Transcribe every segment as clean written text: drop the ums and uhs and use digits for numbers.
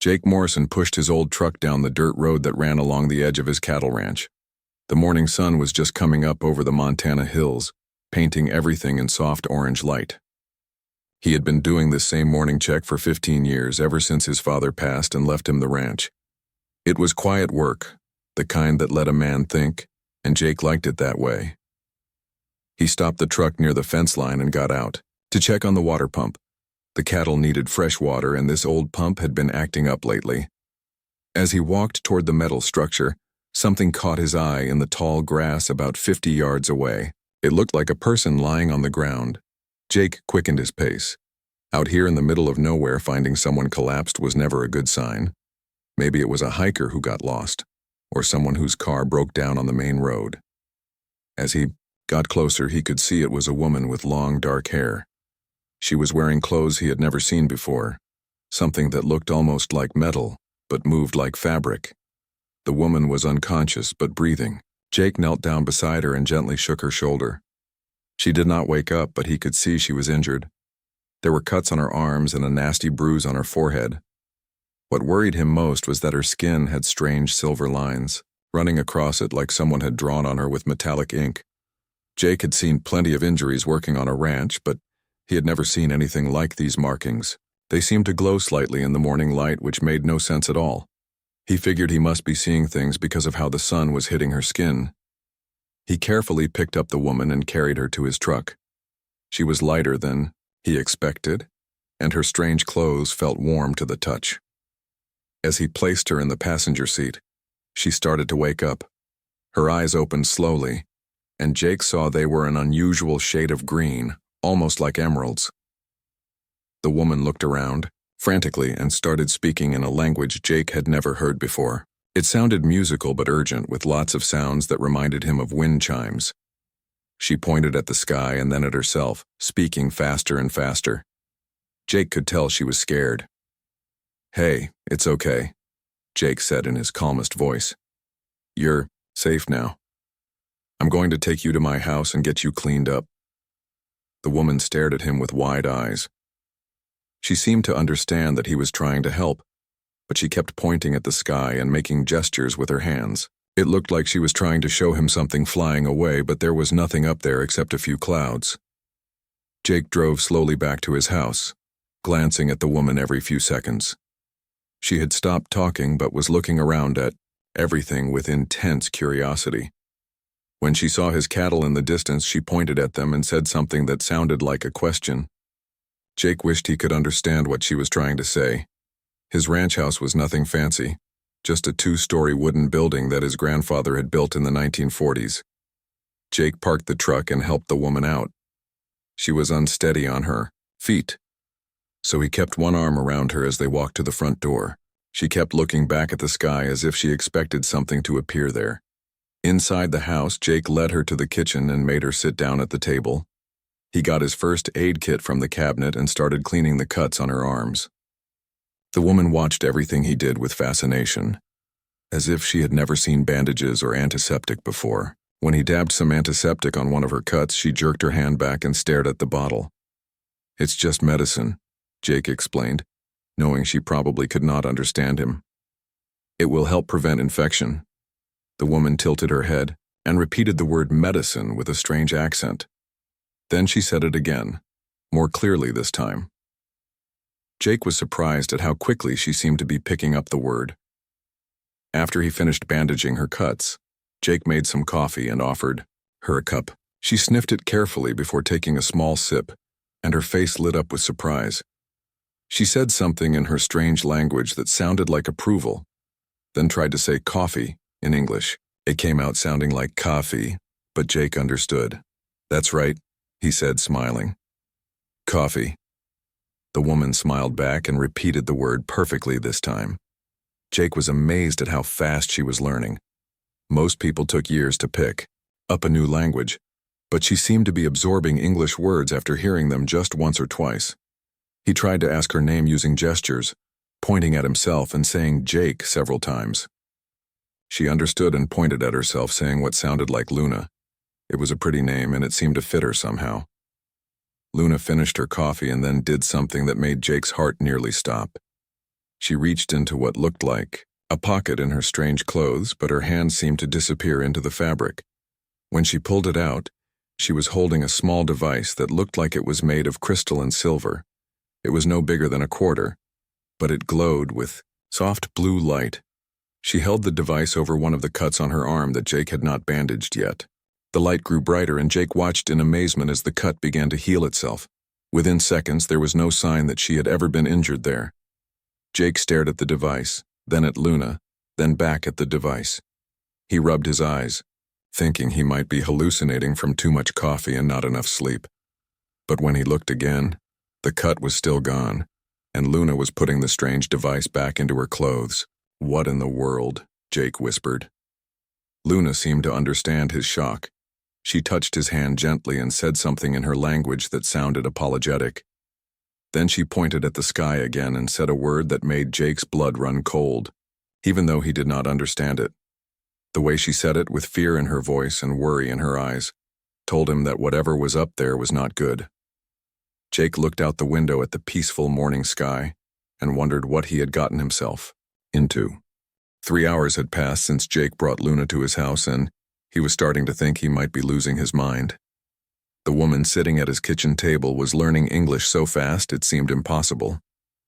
Jake Morrison pushed his old truck down the dirt road that ran along the edge of his cattle ranch. The morning sun was just coming up over the Montana hills, painting everything in soft orange light. He had been doing this same morning check for 15 years, ever since his father passed and left him the ranch. It was quiet work, the kind that let a man think, and Jake liked it that way. He stopped the truck near the fence line and got out to check on the water pump. The cattle needed fresh water, and this old pump had been acting up lately. As he walked toward the metal structure, something caught his eye in the tall grass about 50 yards away. It looked like a person lying on the ground. Jake quickened his pace. Out here in the middle of nowhere, finding someone collapsed was never a good sign. Maybe it was a hiker who got lost, or someone whose car broke down on the main road. As he got closer, he could see it was a woman with long, dark hair. She was wearing clothes he had never seen before, something that looked almost like metal, but moved like fabric. The woman was unconscious but breathing. Jake knelt down beside her and gently shook her shoulder. She did not wake up, but he could see she was injured. There were cuts on her arms and a nasty bruise on her forehead. What worried him most was that her skin had strange silver lines, running across it like someone had drawn on her with metallic ink. Jake had seen plenty of injuries working on a ranch, but he had never seen anything like these markings. They seemed to glow slightly in the morning light, which made no sense at all. He figured he must be seeing things because of how the sun was hitting her skin. He carefully picked up the woman and carried her to his truck. She was lighter than he expected, and her strange clothes felt warm to the touch. As he placed her in the passenger seat, she started to wake up. Her eyes opened slowly, and Jake saw they were an unusual shade of green, almost like emeralds. The woman looked around frantically and started speaking in a language Jake had never heard before. It sounded musical but urgent, with lots of sounds that reminded him of wind chimes. She pointed at the sky and then at herself, speaking faster and faster. Jake could tell she was scared. "Hey, it's okay," Jake said in his calmest voice. "You're safe now. I'm going to take you to my house and get you cleaned up." The woman stared at him with wide eyes. She seemed to understand that he was trying to help, but she kept pointing at the sky and making gestures with her hands. It looked like she was trying to show him something flying away, but there was nothing up there except a few clouds. Jake drove slowly back to his house, glancing at the woman every few seconds. She had stopped talking but was looking around at everything with intense curiosity. When she saw his cattle in the distance, she pointed at them and said something that sounded like a question. Jake wished he could understand what she was trying to say. His ranch house was nothing fancy, just a 2-story wooden building that his grandfather had built in the 1940s. Jake parked the truck and helped the woman out. She was unsteady on her feet, so he kept one arm around her as they walked to the front door. She kept looking back at the sky as if she expected something to appear there. Inside the house, Jake led her to the kitchen and made her sit down at the table. He got his first aid kit from the cabinet and started cleaning the cuts on her arms. The woman watched everything he did with fascination, as if she had never seen bandages or antiseptic before. When he dabbed some antiseptic on one of her cuts, she jerked her hand back and stared at the bottle. "It's just medicine," Jake explained, knowing she probably could not understand him. "It will help prevent infection." The woman tilted her head and repeated the word medicine with a strange accent. Then she said it again, more clearly this time. Jake was surprised at how quickly she seemed to be picking up the word. After he finished bandaging her cuts, Jake made some coffee and offered her a cup. She sniffed it carefully before taking a small sip, and her face lit up with surprise. She said something in her strange language that sounded like approval, then tried to say coffee in English. It came out sounding like coffee, but Jake understood. "That's right," he said, smiling. "Coffee." The woman smiled back and repeated the word perfectly this time. Jake was amazed at how fast she was learning. Most people took years to pick up a new language, but she seemed to be absorbing English words after hearing them just once or twice. He tried to ask her name using gestures, pointing at himself and saying Jake several times. She understood and pointed at herself, saying what sounded like Luna. It was a pretty name, and it seemed to fit her somehow. Luna finished her coffee and then did something that made Jake's heart nearly stop. She reached into what looked like a pocket in her strange clothes, but her hand seemed to disappear into the fabric. When she pulled it out, she was holding a small device that looked like it was made of crystal and silver. It was no bigger than a quarter, but it glowed with soft blue light. She held the device over one of the cuts on her arm that Jake had not bandaged yet. The light grew brighter, and Jake watched in amazement as the cut began to heal itself. Within seconds, there was no sign that she had ever been injured there. Jake stared at the device, then at Luna, then back at the device. He rubbed his eyes, thinking he might be hallucinating from too much coffee and not enough sleep. But when he looked again, the cut was still gone, and Luna was putting the strange device back into her clothes. "What in the world?" Jake whispered. Luna seemed to understand his shock. She touched his hand gently and said something in her language that sounded apologetic. Then she pointed at the sky again and said a word that made Jake's blood run cold, even though he did not understand it. The way she said it, with fear in her voice and worry in her eyes, told him that whatever was up there was not good. Jake looked out the window at the peaceful morning sky and wondered what he had gotten himself into. 3 hours had passed since Jake brought Luna to his house, and he was starting to think he might be losing his mind. The woman sitting at his kitchen table was learning English so fast it seemed impossible.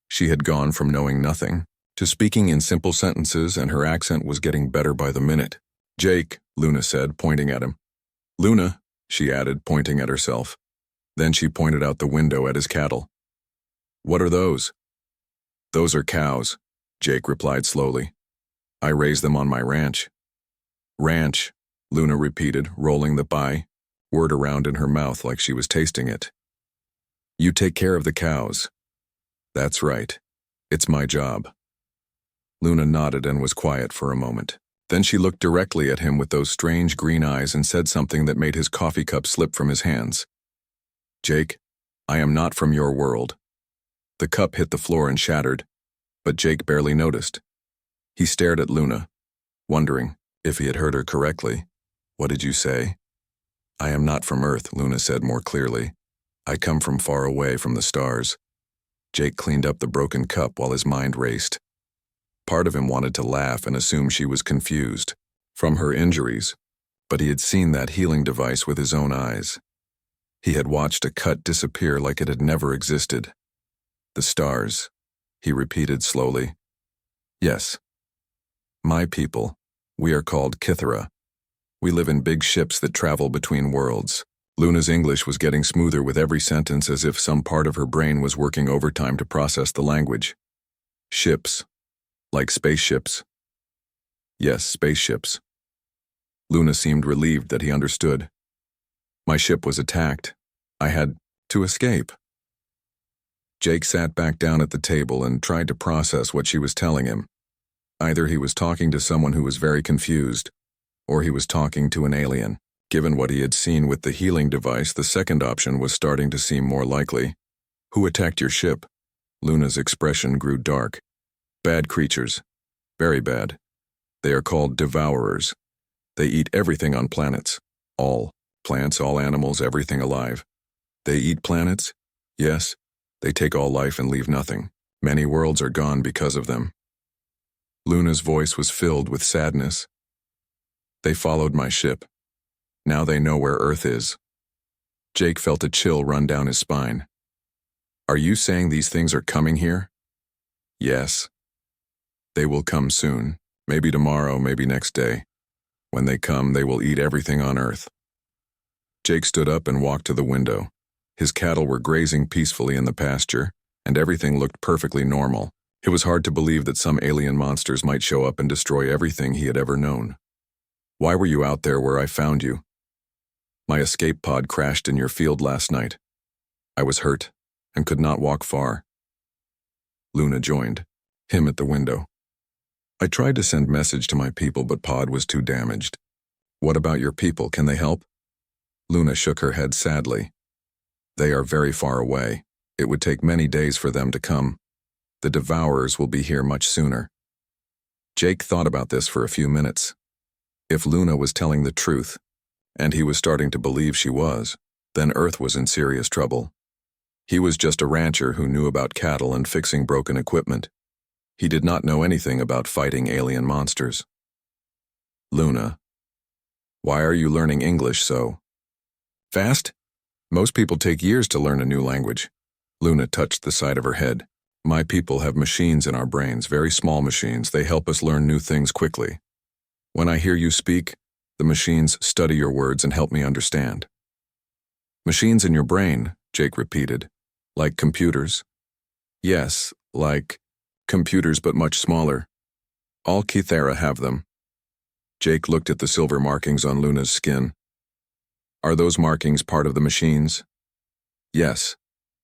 She had gone from knowing nothing to speaking in simple sentences, and her accent was getting better by the minute. "Jake," Luna said, pointing at him. "Luna," she added, pointing at herself. Then she pointed out the window at his cattle. "What are those?" "Those are cows," Jake replied slowly. "I raise them on my ranch." "Ranch," Luna repeated, rolling the "by" word around in her mouth like she was tasting it. "You take care of the cows." "That's right. It's my job." Luna nodded and was quiet for a moment. Then she looked directly at him with those strange green eyes and said something that made his coffee cup slip from his hands. "Jake, I am not from your world." The cup hit the floor and shattered, but Jake barely noticed. He stared at Luna, wondering if he had heard her correctly. "What did you say?" "I am not from Earth," Luna said more clearly. "I come from far away from the stars." Jake cleaned up the broken cup while his mind raced. Part of him wanted to laugh and assume she was confused from her injuries, but he had seen that healing device with his own eyes. He had watched a cut disappear like it had never existed. "The stars," he repeated slowly. "Yes. My people, we are called Kithara. We live in big ships that travel between worlds." Luna's English was getting smoother with every sentence, as if some part of her brain was working overtime to process the language. "Ships. Like spaceships?" "Yes, spaceships." Luna seemed relieved that he understood. "My ship was attacked. I had to escape." Jake sat back down at the table and tried to process what she was telling him. Either he was talking to someone who was very confused, or he was talking to an alien. Given what he had seen with the healing device, the second option was starting to seem more likely. "Who attacked your ship?" Luna's expression grew dark. "Bad creatures. Very bad. They are called devourers. They eat everything on planets. All plants, all animals, everything alive. They eat planets? Yes. They take all life and leave nothing. Many worlds are gone because of them." Luna's voice was filled with sadness. "They followed my ship. Now they know where Earth is." Jake felt a chill run down his spine. "Are you saying these things are coming here?" "Yes. They will come soon. Maybe tomorrow, maybe next day. When they come, they will eat everything on Earth." Jake stood up and walked to the window. His cattle were grazing peacefully in the pasture, and everything looked perfectly normal. It was hard to believe that some alien monsters might show up and destroy everything he had ever known. "Why were you out there where I found you?" "My escape pod crashed in your field last night. I was hurt and could not walk far." Luna joined him at the window. "I tried to send message to my people, but pod was too damaged." "What about your people? Can they help?" Luna shook her head sadly. "They are very far away. It would take many days for them to come. The devourers will be here much sooner." Jake thought about this for a few minutes. If Luna was telling the truth, and he was starting to believe she was, then Earth was in serious trouble. He was just a rancher who knew about cattle and fixing broken equipment. He did not know anything about fighting alien monsters. Luna, why are you learning English so fast? Most people take years to learn a new language. Luna touched the side of her head. My people have machines in our brains, very small machines. They help us learn new things quickly. When I hear you speak, the machines study your words and help me understand. Machines in your brain, Jake repeated. Like computers? Yes, like computers but much smaller. All Kithera have them. Jake looked at the silver markings on Luna's skin. Are those markings part of the machines? Yes.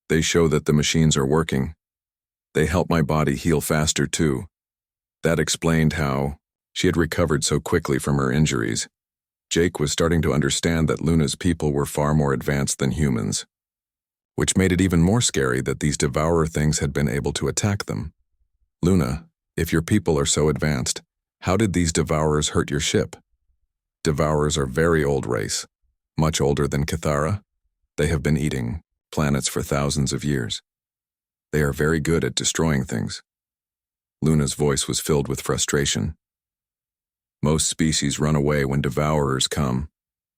They show that the machines are working. They help my body heal faster too. That explained how she had recovered so quickly from her injuries. Jake was starting to understand that Luna's people were far more advanced than humans, which made it even more scary that these devourer things had been able to attack them. Luna, if your people are so advanced, how did these devourers hurt your ship? Devourers are very old race, much older than Kithara. They have been eating planets for thousands of years. They are very good at destroying things. Luna's voice was filled with frustration. Most species run away when devourers come.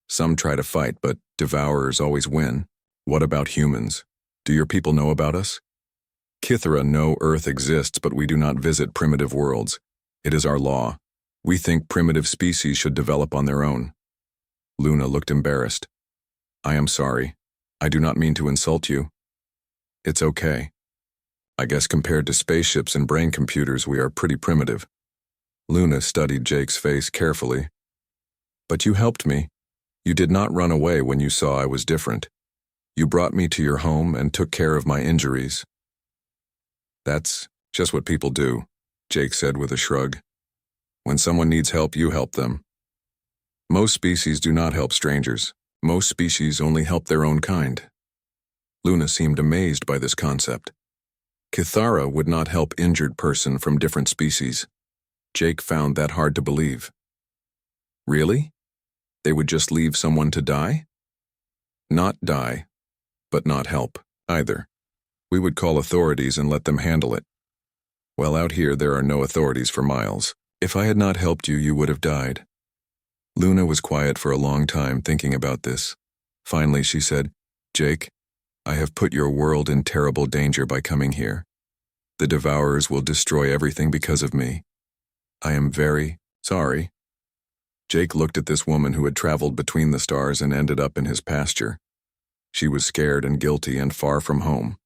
Some try to fight, but devourers always win. What about humans? Do your people know about us? Kithara know Earth exists, but we do not visit primitive worlds. It is our law. We think primitive species should develop on their own. Luna looked embarrassed. I am sorry. I do not mean to insult you. It's okay. I guess compared to spaceships and brain computers, we are pretty primitive. Luna studied Jake's face carefully. But you helped me. You did not run away when you saw I was different. You brought me to your home and took care of my injuries. That's just what people do, Jake said with a shrug. When someone needs help, you help them. Most species do not help strangers. Most species only help their own kind. Luna seemed amazed by this concept. Kithara would not help injured person from different species. Jake found that hard to believe. Really? They would just leave someone to die? Not die, but not help, either. We would call authorities and let them handle it. Well, out here there are no authorities for miles. If I had not helped you, you would have died. Luna was quiet for a long time thinking about this. Finally, she said, Jake, I have put your world in terrible danger by coming here. The devourers will destroy everything because of me. I am very sorry. Jake looked at this woman who had traveled between the stars and ended up in his pasture. She was scared and guilty and far from home.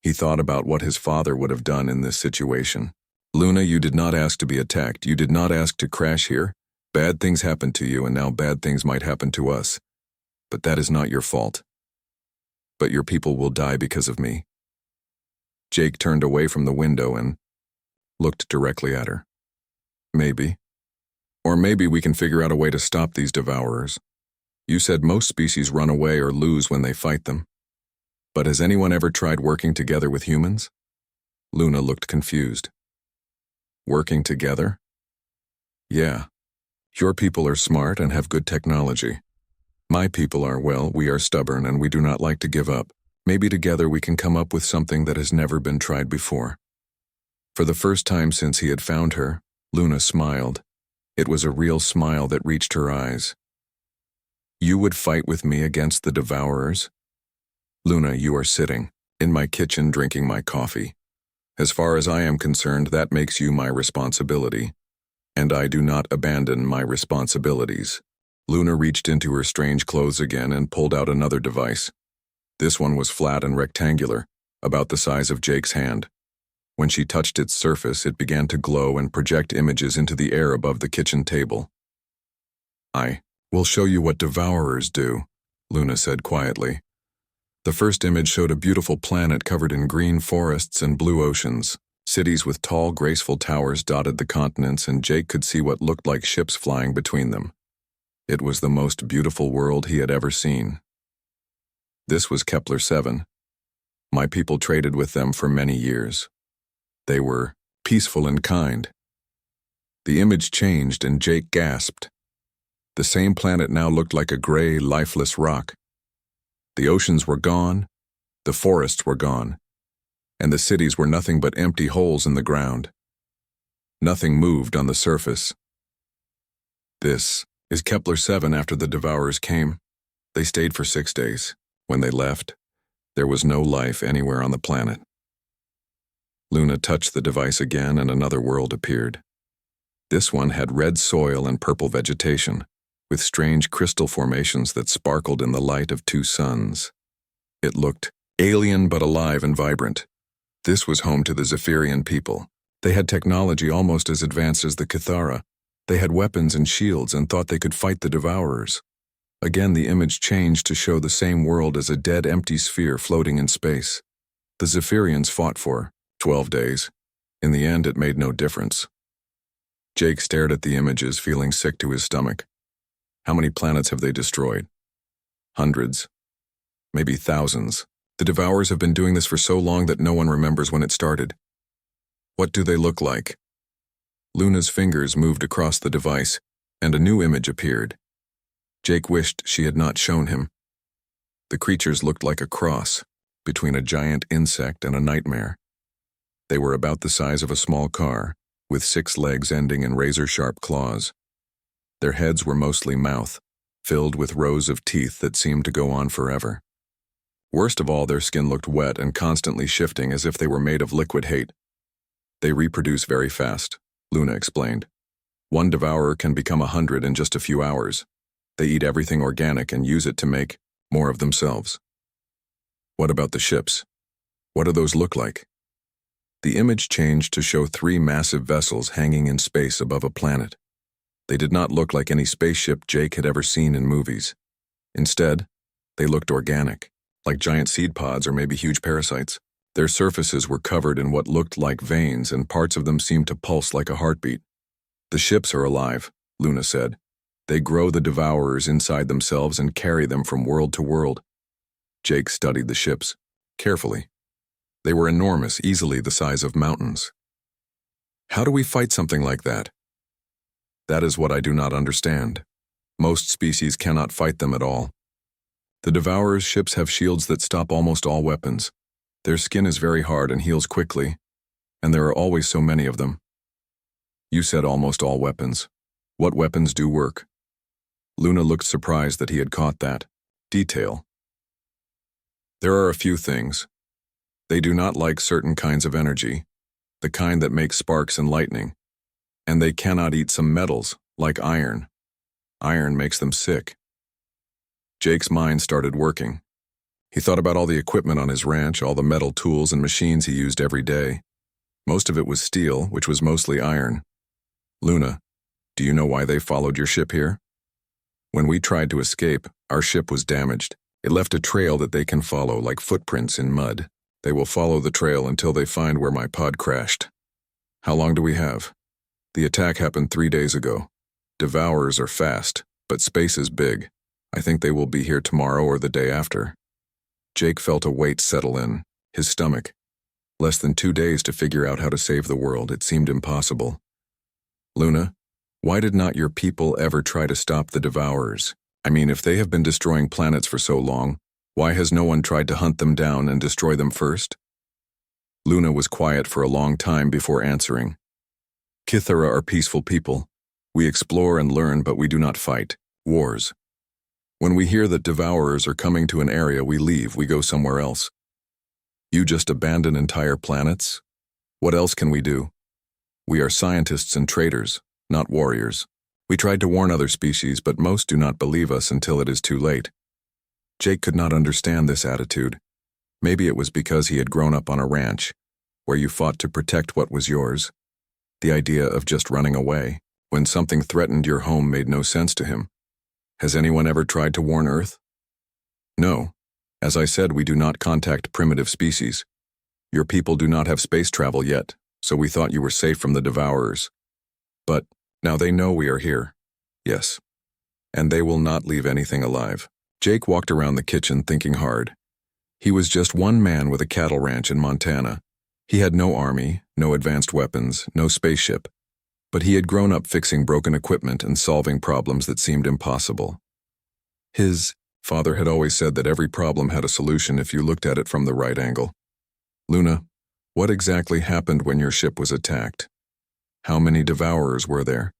He thought about what his father would have done in this situation. Luna, you did not ask to be attacked. You did not ask to crash here. Bad things happened to you, and now bad things might happen to us. But that is not your fault. But your people will die because of me. Jake turned away from the window and looked directly at her. Maybe. Or maybe we can figure out a way to stop these devourers. You said most species run away or lose when they fight them. But has anyone ever tried working together with humans? Luna looked confused. Working together? Yeah. Your people are smart and have good technology. My people are, well, we are stubborn and we do not like to give up. Maybe together we can come up with something that has never been tried before. For the first time since he had found her, Luna smiled. It was a real smile that reached her eyes. You would fight with me against the devourers? Luna, you are sitting in my kitchen drinking my coffee. As far as I am concerned, that makes you my responsibility. And I do not abandon my responsibilities. Luna reached into her strange clothes again and pulled out another device. This one was flat and rectangular, about the size of Jake's hand. When she touched its surface, it began to glow and project images into the air above the kitchen table. I will show you what devourers do, Luna said quietly. The first image showed a beautiful planet covered in green forests and blue oceans. Cities with tall, graceful towers dotted the continents, and Jake could see what looked like ships flying between them. It was the most beautiful world he had ever seen. This was Kepler 7. My people traded with them for many years. They were peaceful and kind. The image changed, and Jake gasped. The same planet now looked like a gray, lifeless rock. The oceans were gone, the forests were gone, and the cities were nothing but empty holes in the ground. Nothing moved on the surface. This is Kepler-7 after the Devourers came. They stayed for 6 days. When they left, there was no life anywhere on the planet. Luna touched the device again and another world appeared. This one had red soil and purple vegetation, with strange crystal formations that sparkled in the light of 2 suns. It looked alien but alive and vibrant. This was home to the Zephyrian people. They had technology almost as advanced as the Kithara. They had weapons and shields and thought they could fight the Devourers. Again, the image changed to show the same world as a dead, empty sphere floating in space. The Zephyrians fought for 12 days. In the end, it made no difference. Jake stared at the images, feeling sick to his stomach. How many planets have they destroyed? Hundreds. Maybe thousands. The Devourers have been doing this for so long that no one remembers when it started. What do they look like? Luna's fingers moved across the device, and a new image appeared. Jake wished she had not shown him. The creatures looked like a cross between a giant insect and a nightmare. They were about the size of a small car, with 6 legs ending in razor-sharp claws. Their heads were mostly mouth, filled with rows of teeth that seemed to go on forever. Worst of all, their skin looked wet and constantly shifting as if they were made of liquid hate. They reproduce very fast, Luna explained. One devourer can become 100 in just a few hours. They eat everything organic and use it to make more of themselves. What about the ships? What do those look like? The image changed to show 3 massive vessels hanging in space above a planet. They did not look like any spaceship Jake had ever seen in movies. Instead, they looked organic, like giant seed pods or maybe huge parasites. Their surfaces were covered in what looked like veins, and parts of them seemed to pulse like a heartbeat. The ships are alive, Luna said. They grow the Devourers inside themselves and carry them from world to world. Jake studied the ships carefully. They were enormous, easily the size of mountains. How do we fight something like that? That is what I do not understand. Most species cannot fight them at all. The Devourers' ships have shields that stop almost all weapons. Their skin is very hard and heals quickly, and there are always so many of them. You said almost all weapons. What weapons do work? Luna looked surprised that he had caught that detail. There are a few things. They do not like certain kinds of energy, the kind that makes sparks and lightning, and they cannot eat some metals, like iron. Iron makes them sick. Jake's mind started working. He thought about all the equipment on his ranch, all the metal tools and machines he used every day. Most of it was steel, which was mostly iron. Luna, do you know why they followed your ship here? When we tried to escape, our ship was damaged. It left a trail that they can follow, like footprints in mud. They will follow the trail until they find where my pod crashed. How long do we have? The attack happened 3 days ago. Devourers are fast, but space is big. I think they will be here tomorrow or the day after. Jake felt a weight settle in his stomach. Less than 2 days to figure out how to save the world. It seemed impossible. Luna, why did not your people ever try to stop the Devourers? I mean, if they have been destroying planets for so long, why has no one tried to hunt them down and destroy them first? Luna was quiet for a long time before answering. Kithara are peaceful people. We explore and learn, but we do not fight wars. When we hear that Devourers are coming to an area, we leave, we go somewhere else. You just abandon entire planets? What else can we do? We are scientists and traders, not warriors. We tried to warn other species, but most do not believe us until it is too late. Jake could not understand this attitude. Maybe it was because he had grown up on a ranch, where you fought to protect what was yours. The idea of just running away, when something threatened your home, made no sense to him. Has anyone ever tried to warn Earth? No. As I said, we do not contact primitive species. Your people do not have space travel yet, so we thought you were safe from the Devourers. But now they know we are here. Yes. And they will not leave anything alive. Jake walked around the kitchen thinking hard. He was just one man with a cattle ranch in Montana. He had no army, no advanced weapons, no spaceship. But he had grown up fixing broken equipment and solving problems that seemed impossible. His father had always said that every problem had a solution if you looked at it from the right angle. Luna, What exactly happened when your ship was attacked? How many Devourers were there?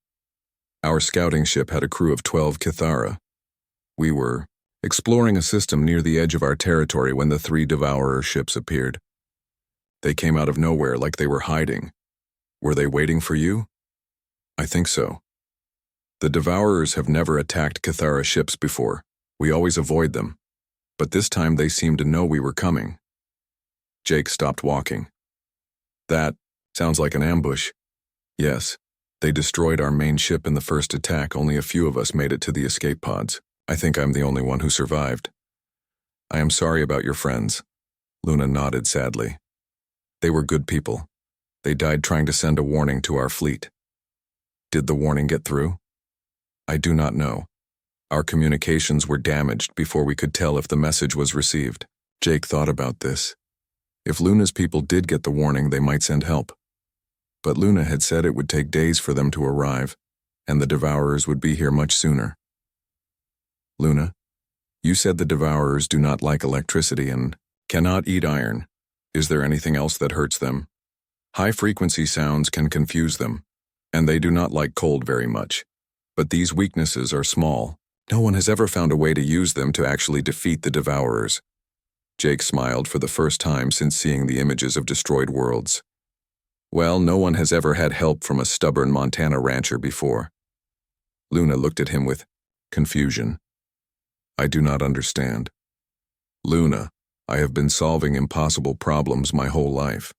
Our scouting ship had a crew of 12 Kithara. We were exploring a system near the edge of our territory when the 3 Devourer ships appeared. They came out of nowhere like they were hiding. Were they waiting for you? I think so. The Devourers have never attacked Kithara ships before. We always avoid them. But this time they seemed to know we were coming. Jake stopped walking. That sounds like an ambush. Yes, they destroyed our main ship in the first attack. Only a few of us made it to the escape pods. I think I'm the only one who survived. I am sorry about your friends. Luna nodded sadly. They were good people. They died trying to send a warning to our fleet. Did the warning get through? I do not know. Our communications were damaged before we could tell if the message was received. Jake thought about this. If Luna's people did get the warning, they might send help. But Luna had said it would take days for them to arrive, and the Devourers would be here much sooner. Luna, you said the Devourers do not like electricity and cannot eat iron. Is there anything else that hurts them? High-frequency sounds can confuse them, and they do not like cold very much. But these weaknesses are small. No one has ever found a way to use them to actually defeat the Devourers. Jake smiled for the first time since seeing the images of destroyed worlds. Well, no one has ever had help from a stubborn Montana rancher before. Luna looked at him with confusion. I do not understand. Luna, I have been solving impossible problems my whole life.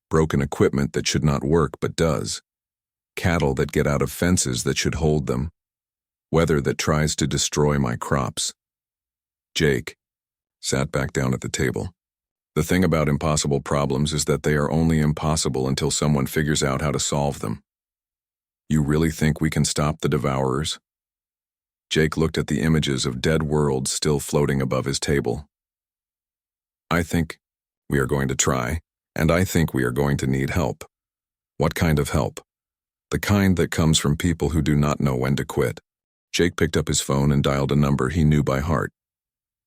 Broken equipment that should not work but does. Cattle that get out of fences that should hold them. Weather that tries to destroy my crops. Jake sat back down at the table. The thing about impossible problems is that they are only impossible until someone figures out how to solve them. You really think we can stop the Devourers? Jake looked at the images of dead worlds still floating above his table. I think we are going to try, and I think we are going to need help. What kind of help? The kind that comes from people who do not know when to quit. Jake picked up his phone and dialed a number he knew by heart.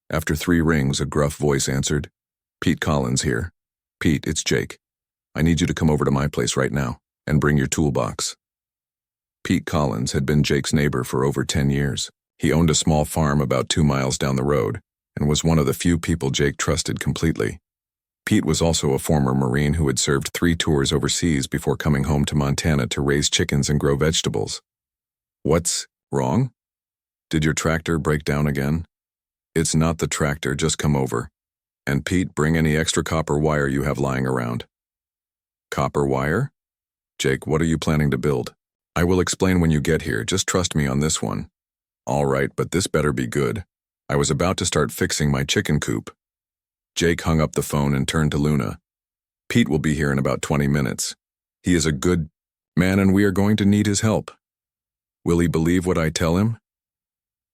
After 3 rings, a gruff voice answered. Pete Collins here. Pete, it's Jake. I need you to come over to my place right now and bring your toolbox. Pete Collins had been Jake's neighbor for over 10 years. He owned a small farm about 2 miles down the road and was one of the few people Jake trusted completely. Pete was also a former Marine who had served 3 tours overseas before coming home to Montana to raise chickens and grow vegetables. What's wrong? Did your tractor break down again? It's not the tractor, just come over. And Pete, bring any extra copper wire you have lying around. Copper wire? Jake, what are you planning to build? I will explain when you get here, just trust me on this one. All right, but this better be good. I was about to start fixing my chicken coop. Jake hung up the phone and turned to Luna. Pete will be here in about 20 minutes. He is a good man and we are going to need his help. Will he believe what I tell him?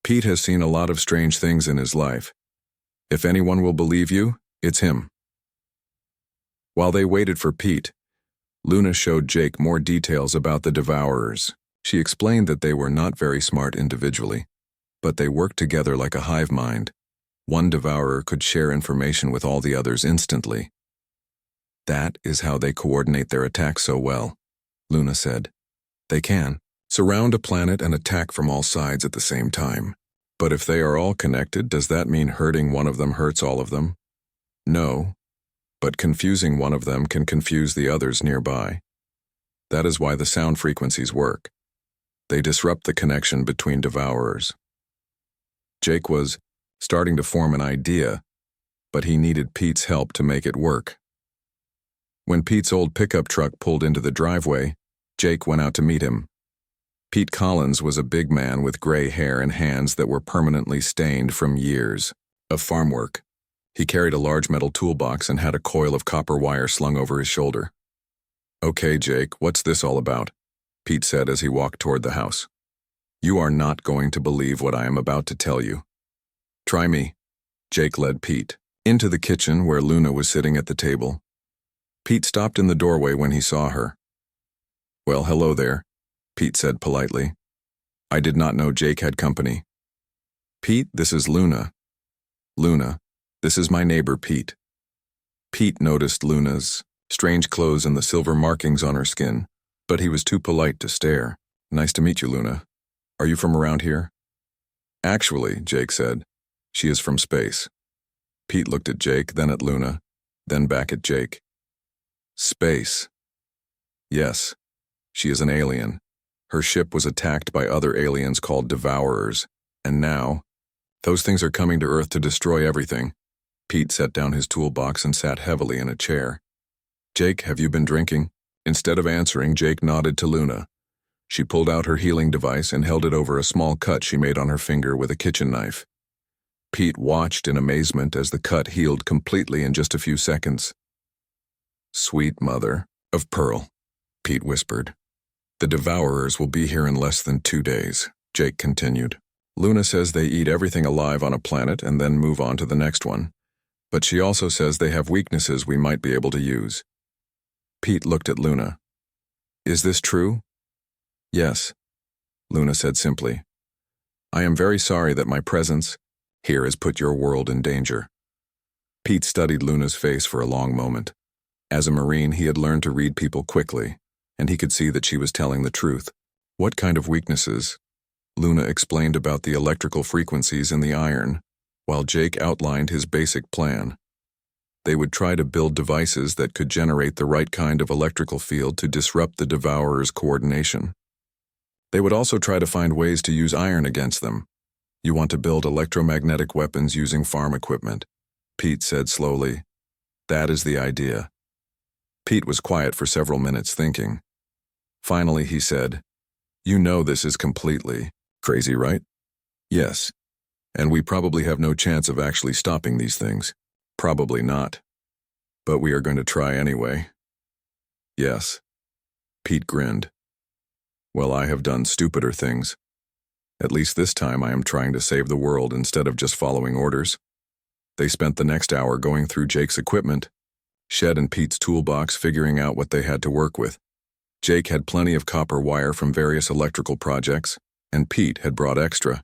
Pete has seen a lot of strange things in his life. If anyone will believe you, it's him. While they waited for Pete, Luna showed Jake more details about the Devourers. She explained that they were not very smart individually, but they worked together like a hive mind. One Devourer could share information with all the others instantly. That is how they coordinate their attacks so well, Luna said. They can surround a planet and attack from all sides at the same time. But if they are all connected, does that mean hurting one of them hurts all of them? No, but confusing one of them can confuse the others nearby. That is why the sound frequencies work. They disrupt the connection between Devourers. Jake was starting to form an idea, but he needed Pete's help to make it work. When Pete's old pickup truck pulled into the driveway, Jake went out to meet him. Pete Collins was a big man with gray hair and hands that were permanently stained from years of farm work. He carried a large metal toolbox and had a coil of copper wire slung over his shoulder. Okay, Jake, what's this all about? Pete said as he walked toward the house. You are not going to believe what I am about to tell you. Try me. Jake led Pete into the kitchen where Luna was sitting at the table. Pete stopped in the doorway when he saw her. Well, hello there, Pete said politely. I did not know Jake had company. Pete, this is Luna. Luna, this is my neighbor Pete. Pete noticed Luna's strange clothes and the silver markings on her skin, but he was too polite to stare. "Nice to meet you, Luna. Are you from around here?" "Actually," Jake said, "she is from space." Pete looked at Jake, then at Luna, then back at Jake. "Space." "Yes, she is an alien. Her ship was attacked by other aliens called Devourers, and now, those things are coming to Earth to destroy everything." Pete set down his toolbox and sat heavily in a chair. "Jake, have you been drinking?" Instead of answering, Jake nodded to Luna. She pulled out her healing device and held it over a small cut she made on her finger with a kitchen knife. Pete watched in amazement as the cut healed completely in just a few seconds. "Sweet mother of pearl," Pete whispered. "The Devourers will be here in less than 2 days," Jake continued. "Luna says they eat everything alive on a planet and then move on to the next one. But she also says they have weaknesses we might be able to use." Pete looked at Luna. "Is this true?" "Yes," Luna said simply. "I am very sorry that my presence here has put your world in danger." Pete studied Luna's face for a long moment. As a Marine, he had learned to read people quickly, and he could see that she was telling the truth. "What kind of weaknesses?" Luna explained about the electrical frequencies in the iron, while Jake outlined his basic plan. They would try to build devices that could generate the right kind of electrical field to disrupt the Devourer's coordination. They would also try to find ways to use iron against them. "You want to build electromagnetic weapons using farm equipment," Pete said slowly. "That is the idea." Pete was quiet for several minutes thinking. Finally he said, "You know this is completely crazy, right?" "Yes. And we probably have no chance of actually stopping these things." "Probably not. But we are going to try anyway." "Yes." Pete grinned. "Well, I have done stupider things. At least this time I am trying to save the world instead of just following orders." They spent the next hour going through Jake's equipment, Shed and Pete's toolbox, figuring out what they had to work with. Jake had plenty of copper wire from various electrical projects, and Pete had brought extra.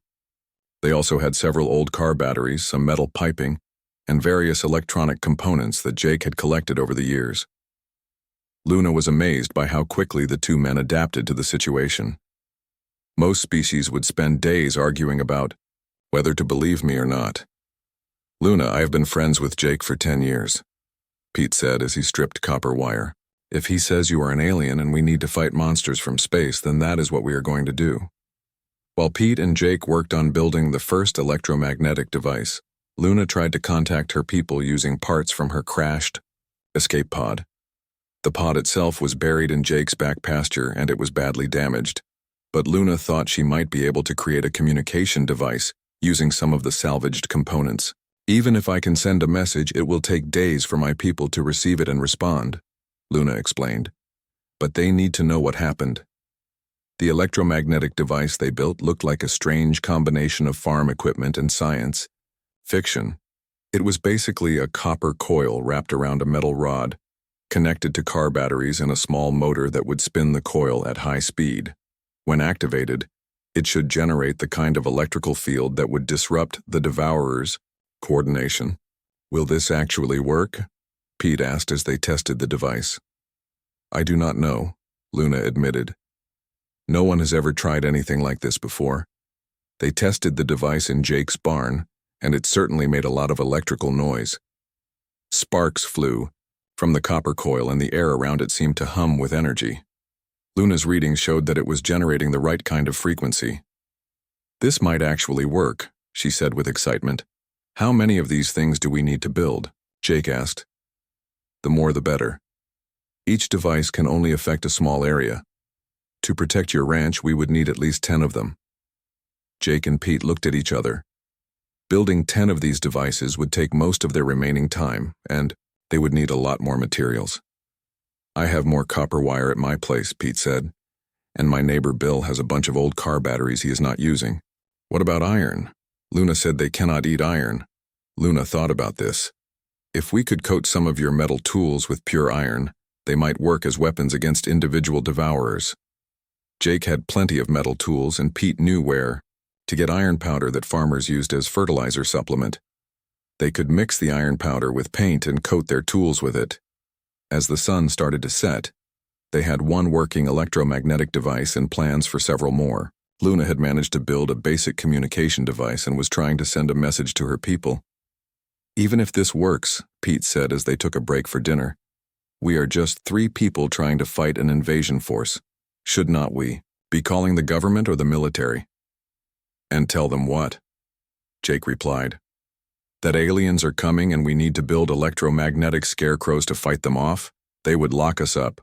They also had several old car batteries, some metal piping, and various electronic components that Jake had collected over the years. Luna was amazed by how quickly the two men adapted to the situation. Most species would spend days arguing about whether to believe me or not. "Luna, I have been friends with Jake for 10 years, Pete said as he stripped copper wire. "If he says you are an alien and we need to fight monsters from space, then that is what we are going to do." While Pete and Jake worked on building the first electromagnetic device, Luna tried to contact her people using parts from her crashed escape pod. The pod itself was buried in Jake's back pasture and it was badly damaged, but Luna thought she might be able to create a communication device using some of the salvaged components. "Even if I can send a message, it will take days for my people to receive it and respond," Luna explained. "But they need to know what happened." The electromagnetic device they built looked like a strange combination of farm equipment and science fiction. It was basically a copper coil wrapped around a metal rod, connected to car batteries and a small motor that would spin the coil at high speed. When activated, it should generate the kind of electrical field that would disrupt the Devourer's coordination. "Will this actually work?" Pete asked as they tested the device. "I do not know," Luna admitted. "No one has ever tried anything like this before. They tested the device in Jake's barn, and it certainly made a lot of electrical noise. Sparks flew from the copper coil and the air around it seemed to hum with energy. Luna's readings showed that it was generating the right kind of frequency. "This might actually work," she said with excitement. "How many of these things do we need to build?" Jake asked. "The more the better. Each device can only affect a small area. To protect your ranch, we would need at least 10 of them." Jake and Pete looked at each other. Building 10 of these devices would take most of their remaining time, and they would need a lot more materials. "I have more copper wire at my place," Pete said, "and my neighbor Bill has a bunch of old car batteries he is not using." "What about iron?" Luna said they cannot eat iron. Luna thought about this. "If we could coat some of your metal tools with pure iron, they might work as weapons against individual Devourers." Jake had plenty of metal tools, and Pete knew where to get iron powder that farmers used as fertilizer supplement. They could mix the iron powder with paint and coat their tools with it. As the sun started to set, they had one working electromagnetic device and plans for several more. Luna had managed to build a basic communication device and was trying to send a message to her people. "Even if this works," Pete said as they took a break for dinner, "we are just 3 people trying to fight an invasion force. Should not we be calling the government or the military?" "And tell them what?" Jake replied. "That aliens are coming and we need to build electromagnetic scarecrows to fight them off? They would lock us up."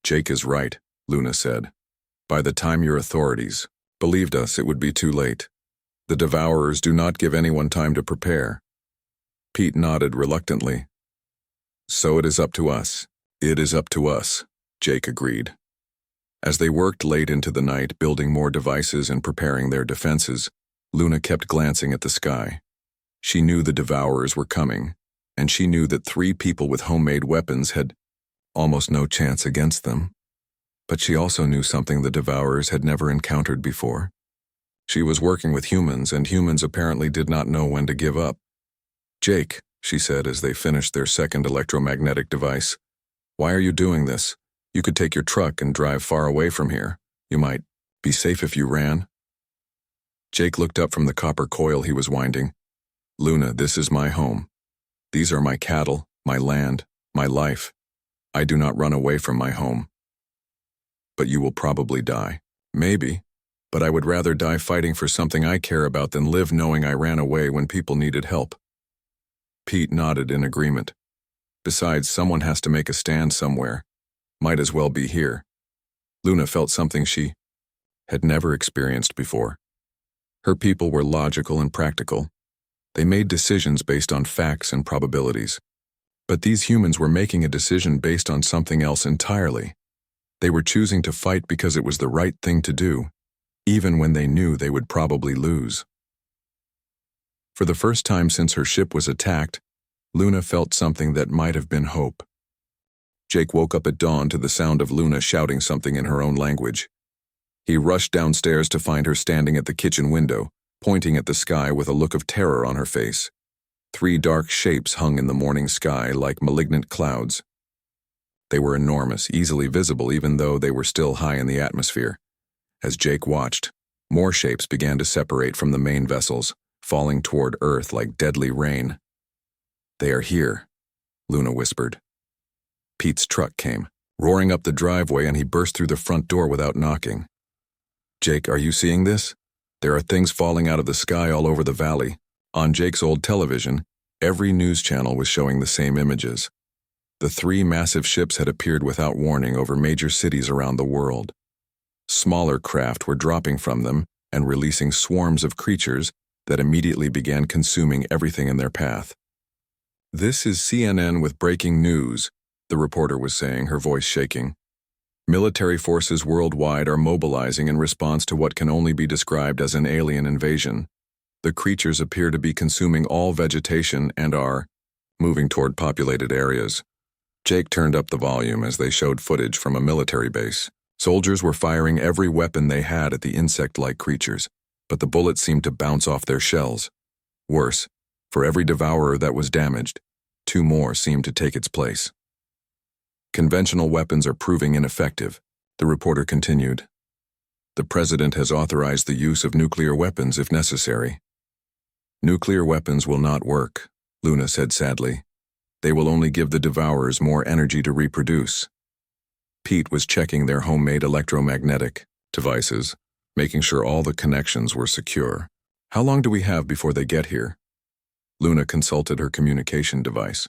"Jake is right," Luna said. "By the time your authorities believed us, it would be too late. The Devourers do not give anyone time to prepare." Pete nodded reluctantly. "So it is up to us." "It is up to us," Jake agreed. As they worked late into the night, building more devices and preparing their defenses, Luna kept glancing at the sky. She knew the Devourers were coming, and she knew that 3 people with homemade weapons had almost no chance against them. But she also knew something the Devourers had never encountered before. She was working with humans, and humans apparently did not know when to give up. "Jake," she said as they finished their second electromagnetic device, "why are you doing this? You could take your truck and drive far away from here. You might be safe if you ran." Jake looked up from the copper coil he was winding. "Luna, this is my home. These are my cattle, my land, my life. I do not run away from my home." "But you will probably die." "Maybe, but I would rather die fighting for something I care about than live knowing I ran away when people needed help." Pete nodded in agreement. "Besides, someone has to make a stand somewhere. Might as well be here." Luna felt something she had never experienced before. Her people were logical and practical. They made decisions based on facts and probabilities. But these humans were making a decision based on something else entirely. They were choosing to fight because it was the right thing to do, even when they knew they would probably lose. For the first time since her ship was attacked, Luna felt something that might have been hope. Jake woke up at dawn to the sound of Luna shouting something in her own language. He rushed downstairs to find her standing at the kitchen window, pointing at the sky with a look of terror on her face. 3 dark shapes hung in the morning sky like malignant clouds. They were enormous, easily visible even though they were still high in the atmosphere. As Jake watched, more shapes began to separate from the main vessels, falling toward Earth like deadly rain. "They are here," Luna whispered. Pete's truck came, roaring up the driveway, and he burst through the front door without knocking. "Jake, are you seeing this? There are things falling out of the sky all over the valley." On Jake's old television, every news channel was showing the same images. The 3 massive ships had appeared without warning over major cities around the world. Smaller craft were dropping from them and releasing swarms of creatures that immediately began consuming everything in their path. "This is CNN with breaking news," the reporter was saying, her voice shaking. "Military forces worldwide are mobilizing in response to what can only be described as an alien invasion. The creatures appear to be consuming all vegetation and are moving toward populated areas." Jake turned up the volume as they showed footage from a military base. Soldiers were firing every weapon they had at the insect-like creatures, but the bullets seemed to bounce off their shells. Worse, for every devourer that was damaged, 2 more seemed to take its place. "Conventional weapons are proving ineffective," the reporter continued. "The president has authorized the use of nuclear weapons if necessary." "Nuclear weapons will not work," Luna said sadly. "They will only give the Devourers more energy to reproduce." Pete was checking their homemade electromagnetic devices, making sure all the connections were secure. "How long do we have before they get here?" Luna consulted her communication device.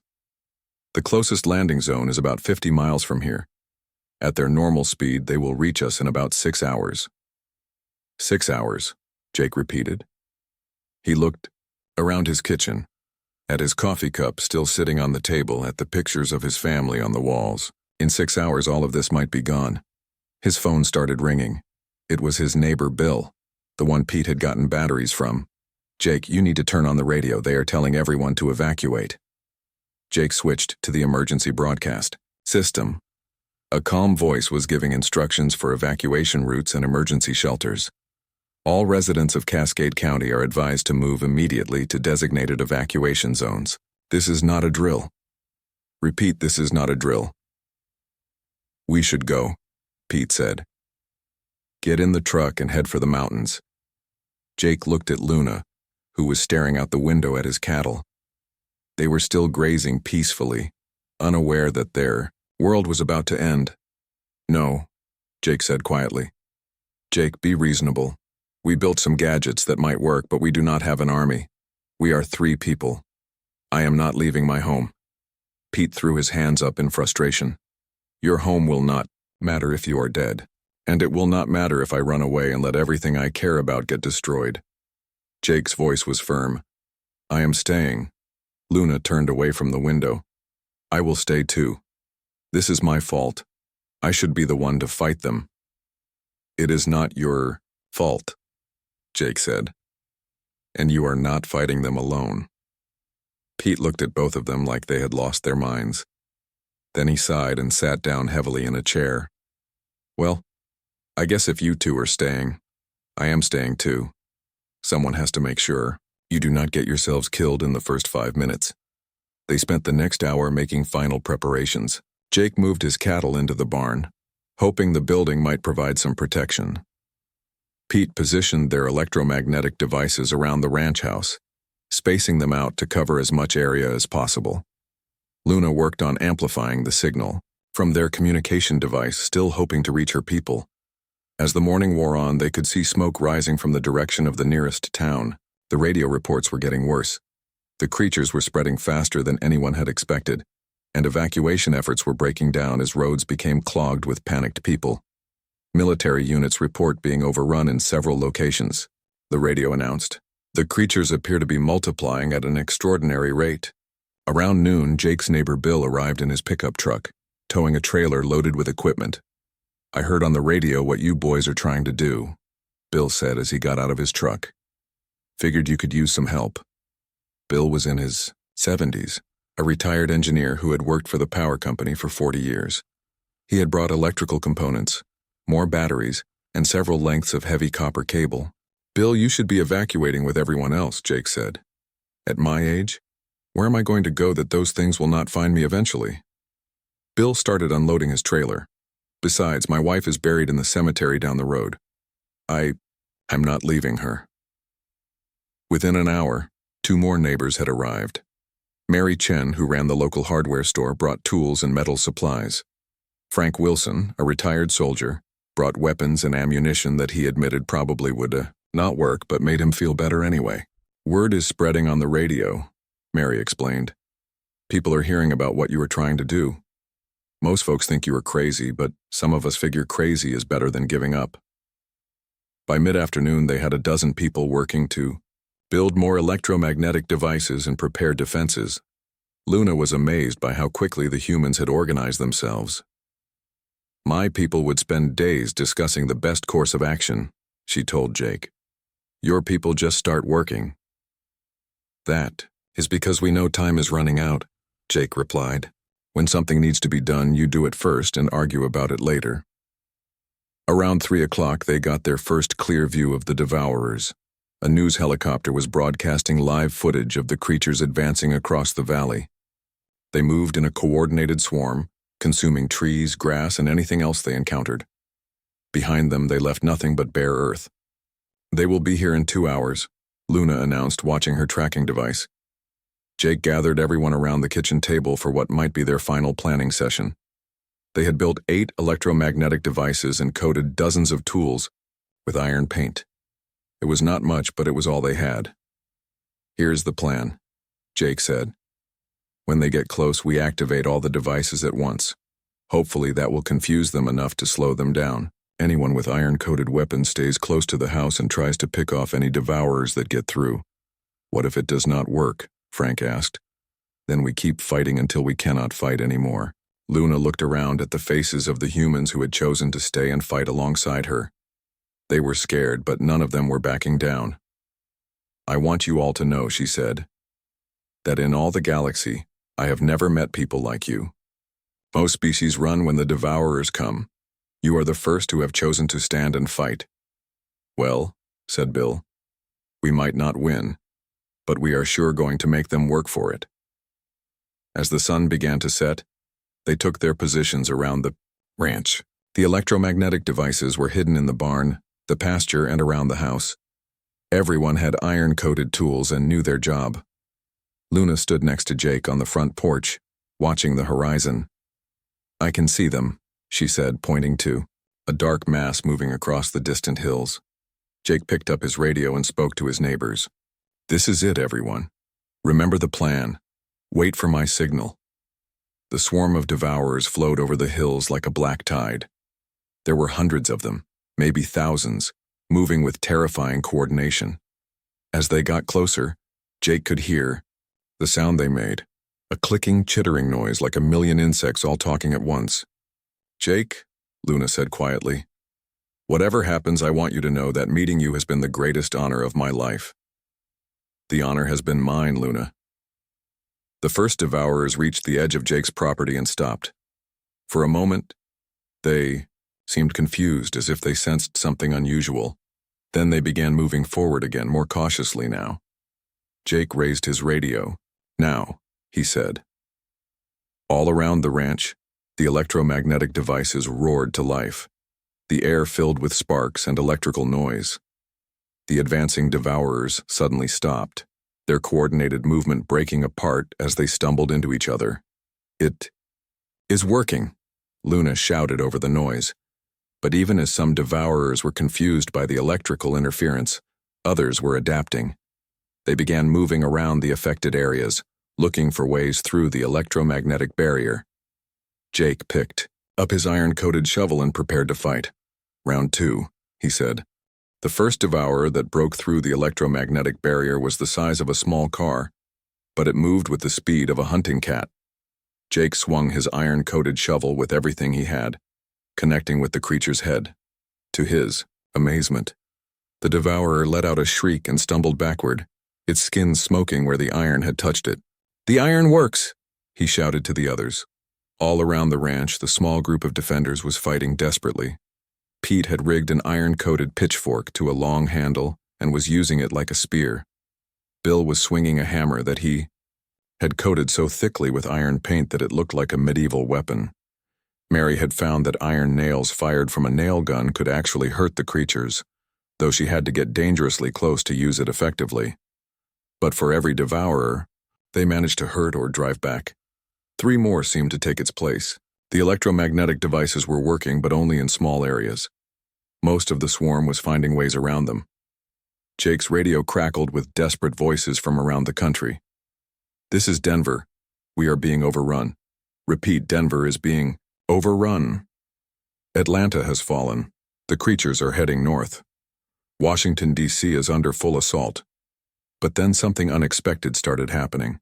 "The closest landing zone is about 50 miles from here. At their normal speed, they will reach us in about 6 hours." 6 hours, Jake repeated. He looked around his kitchen, at his coffee cup still sitting on the table, at the pictures of his family on the walls. In 6 hours, all of this might be gone. His phone started ringing. It was his neighbor Bill, the one Pete had gotten batteries from. "Jake, you need to turn on the radio. They are telling everyone to evacuate." Jake switched to the emergency broadcast system. A calm voice was giving instructions for evacuation routes and emergency shelters. "All residents of Cascade County are advised to move immediately to designated evacuation zones. This is not a drill. Repeat, this is not a drill. We should go, Pete said. Get in the truck and head for the mountains. Jake looked at Luna, who was staring out the window at his cattle. They were still grazing peacefully, unaware that their world was about to end. No, Jake said quietly. Jake, be reasonable. We built some gadgets that might work, but we do not have an army. We are 3 people. I am not leaving my home. Pete threw his hands up in frustration. Your home will not matter if you are dead, and it will not matter if I run away and let everything I care about get destroyed. Jake's voice was firm. I am staying. Luna turned away from the window. I will stay too. This is my fault. I should be the one to fight them. It is not your fault, Jake said. And you are not fighting them alone. Pete looked at both of them like they had lost their minds. Then he sighed and sat down heavily in a chair. Well, I guess if you two are staying, I am staying too. Someone has to make sure you do not get yourselves killed in the first 5 minutes. They spent the next hour making final preparations. Jake moved his cattle into the barn, hoping the building might provide some protection. Pete positioned their electromagnetic devices around the ranch house, spacing them out to cover as much area as possible. Luna worked on amplifying the signal from their communication device, still hoping to reach her people. As the morning wore on, they could see smoke rising from the direction of the nearest town. The radio reports were getting worse. The creatures were spreading faster than anyone had expected, and evacuation efforts were breaking down as roads became clogged with panicked people. Military units report being overrun in several locations, the radio announced. The creatures appear to be multiplying at an extraordinary rate. Around noon, Jake's neighbor Bill arrived in his pickup truck, towing a trailer loaded with equipment. I heard on the radio what you boys are trying to do, Bill said as he got out of his truck. Figured you could use some help. Bill was in his 70s, a retired engineer who had worked for the power company for 40 years. He had brought electrical components, more batteries, and several lengths of heavy copper cable. Bill, you should be evacuating with everyone else, Jake said. At my age, where am I going to go that those things will not find me eventually? Bill started unloading his trailer. Besides, my wife is buried in the cemetery down the road. I'm not leaving her. Within an hour, 2 more neighbors had arrived. Mary Chen, who ran the local hardware store, brought tools and metal supplies. Frank Wilson, a retired soldier, brought weapons and ammunition that he admitted probably would not work, but made him feel better anyway. Word is spreading on the radio, Mary explained. People are hearing about what you are trying to do. Most folks think you are crazy, but some of us figure crazy is better than giving up. By mid-afternoon, they had a dozen people working to build more electromagnetic devices and prepare defenses. Luna was amazed by how quickly the humans had organized themselves. My people would spend days discussing the best course of action, she told Jake. Your people just start working. That is because we know time is running out, Jake replied. When something needs to be done, you do it first and argue about it later. Around 3 o'clock, they got their first clear view of the devourers. A news helicopter was broadcasting live footage of the creatures advancing across the valley. They moved in a coordinated swarm, consuming trees, grass, and anything else they encountered. Behind them, they left nothing but bare earth. They will be here in 2 hours, Luna announced, watching her tracking device. Jake gathered everyone around the kitchen table for what might be their final planning session. They had built 8 electromagnetic devices and coated dozens of tools with iron paint. It was not much, but it was all they had. Here's the plan, Jake said. When they get close, we activate all the devices at once. Hopefully that will confuse them enough to slow them down. Anyone with iron-coated weapons stays close to the house and tries to pick off any devourers that get through. What if it does not work? Frank asked. Then we keep fighting until we cannot fight anymore. Luna looked around at the faces of the humans who had chosen to stay and fight alongside her. They were scared, but none of them were backing down. I want you all to know, she said, that in all the galaxy, I have never met people like you. Most species run when the devourers come. You are the first who have chosen to stand and fight. Well, said Bill, we might not win, but we are sure going to make them work for it. As the sun began to set, they took their positions around the ranch. The electromagnetic devices were hidden in the barn, the pasture, and around the house. Everyone had iron-coated tools and knew their job. Luna stood next to Jake on the front porch, watching the horizon. "I can see them," she said, pointing to a dark mass moving across the distant hills. Jake picked up his radio and spoke to his neighbors. "This is it, everyone. Remember the plan. Wait for my signal." The swarm of devourers flowed over the hills like a black tide. There were hundreds of them, maybe thousands, moving with terrifying coordination. As they got closer, Jake could hear the sound they made, a clicking, chittering noise like a million insects all talking at once. "Jake," Luna said quietly, "whatever happens, I want you to know that meeting you has been the greatest honor of my life." "The honor has been mine, Luna." The first devourers reached the edge of Jake's property and stopped. For a moment, they seemed confused, as if they sensed something unusual. Then they began moving forward again, more cautiously now. Jake raised his radio. "Now," he said. All around the ranch, the electromagnetic devices roared to life. The air filled with sparks and electrical noise. The advancing devourers suddenly stopped, their coordinated movement breaking apart as they stumbled into each other. "It is working," Luna shouted over the noise. But even as some devourers were confused by the electrical interference, others were adapting. They began moving around the affected areas, looking for ways through the electromagnetic barrier. Jake picked up his iron-coated shovel and prepared to fight. "Round 2, he said. The first devourer that broke through the electromagnetic barrier was the size of a small car, but it moved with the speed of a hunting cat. Jake swung his iron-coated shovel with everything he had, connecting with the creature's head. To his amazement, the devourer let out a shriek and stumbled backward, its skin smoking where the iron had touched it. "The iron works!" he shouted to the others. All around the ranch, the small group of defenders was fighting desperately. Pete had rigged an iron-coated pitchfork to a long handle and was using it like a spear. Bill was swinging a hammer that he had coated so thickly with iron paint that it looked like a medieval weapon. Mary had found that iron nails fired from a nail gun could actually hurt the creatures, though she had to get dangerously close to use it effectively. But for every devourer, they managed to hurt or drive back. 3 more seemed to take its place. The electromagnetic devices were working, but only in small areas. Most of the swarm was finding ways around them. Jake's radio crackled with desperate voices from around the country. "This is Denver. We are being overrun. Repeat, Denver is being overrun. Atlanta has fallen. The creatures are heading north. Washington, D.C. is under full assault." But then something unexpected started happening.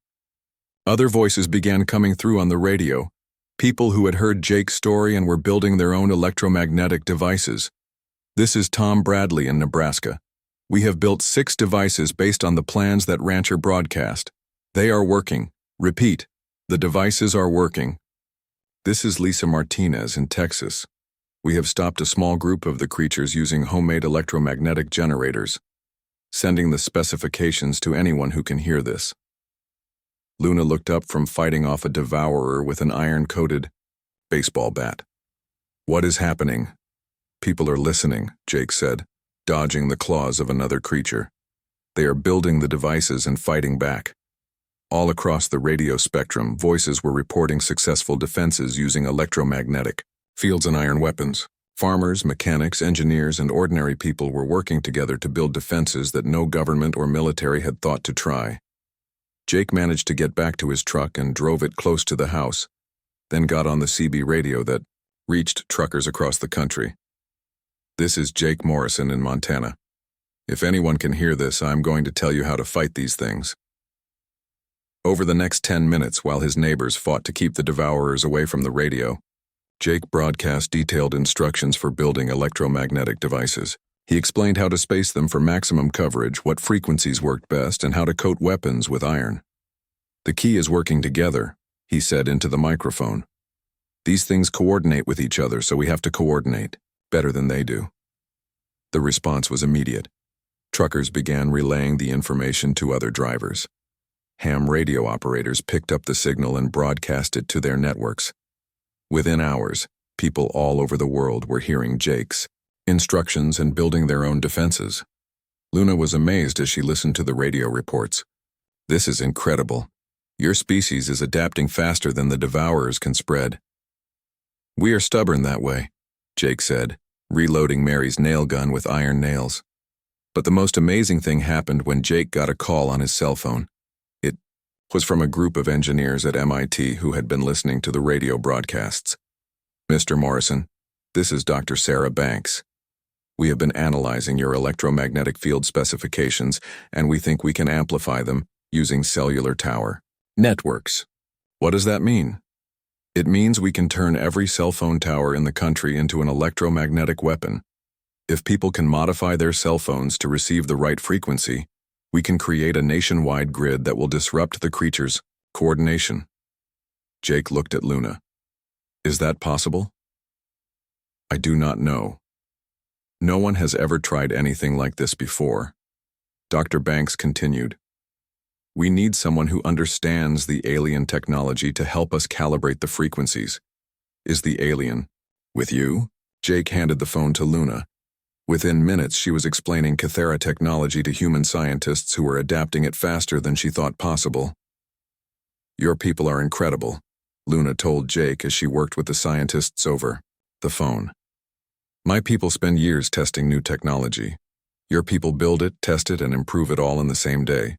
Other voices began coming through on the radio, people who had heard Jake's story and were building their own electromagnetic devices. "This is Tom Bradley in Nebraska. We have built 6 devices based on the plans that rancher broadcast. They are working. Repeat, the devices are working." "This is Lisa Martinez in Texas. We have stopped a small group of the creatures using homemade electromagnetic generators. Sending the specifications to anyone who can hear this." Luna looked up from fighting off a devourer with an iron-coated baseball bat. "What is happening?" "People are listening," Jake said, dodging the claws of another creature. "They are building the devices and fighting back." All across the radio spectrum, voices were reporting successful defenses using electromagnetic fields and iron weapons. Farmers, mechanics, engineers, and ordinary people were working together to build defenses that no government or military had thought to try. Jake managed to get back to his truck and drove it close to the house, then got on the CB radio that reached truckers across the country. "This is Jake Morrison in Montana. If anyone can hear this, I'm going to tell you how to fight these things." Over the next 10 minutes, while his neighbors fought to keep the devourers away from the radio, Jake broadcast detailed instructions for building electromagnetic devices. He explained how to space them for maximum coverage, what frequencies worked best, and how to coat weapons with iron. "The key is working together," he said into the microphone. "These things coordinate with each other, so we have to coordinate better than they do." The response was immediate. Truckers began relaying the information to other drivers. Ham radio operators picked up the signal and broadcast it to their networks. Within hours, people all over the world were hearing Jake's instructions and building their own defenses. Luna was amazed as she listened to the radio reports. "This is incredible. Your species is adapting faster than the devourers can spread." "We are stubborn that way," Jake said, reloading Mary's nail gun with iron nails. But the most amazing thing happened when Jake got a call on his cell phone. It was from a group of engineers at MIT who had been listening to the radio broadcasts. "Mr. Morrison, this is Dr. Sarah Banks. We have been analyzing your electromagnetic field specifications, and we think we can amplify them using cellular tower networks." "What does that mean?" "It means we can turn every cell phone tower in the country into an electromagnetic weapon. If people can modify their cell phones to receive the right frequency, we can create a nationwide grid that will disrupt the creature's coordination." Jake looked at Luna. "Is that possible?" "I do not know. No one has ever tried anything like this before." Dr. Banks continued. "We need someone who understands the alien technology to help us calibrate the frequencies." "Is the alien with you?" Jake handed the phone to Luna. Within minutes, she was explaining Cathera technology to human scientists who were adapting it faster than she thought possible. "Your people are incredible," Luna told Jake as she worked with the scientists over the phone. "My people spend years testing new technology. Your people build it, test it, and improve it all in the same day."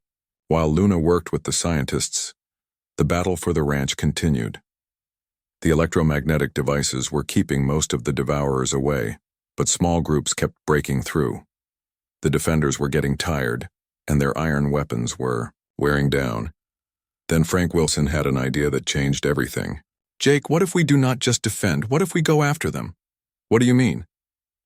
While Luna worked with the scientists, the battle for the ranch continued. The electromagnetic devices were keeping most of the devourers away, but small groups kept breaking through. The defenders were getting tired, and their iron weapons were wearing down. Then Frank Wilson had an idea that changed everything. "Jake, what if we do not just defend? What if we go after them?" "What do you mean?"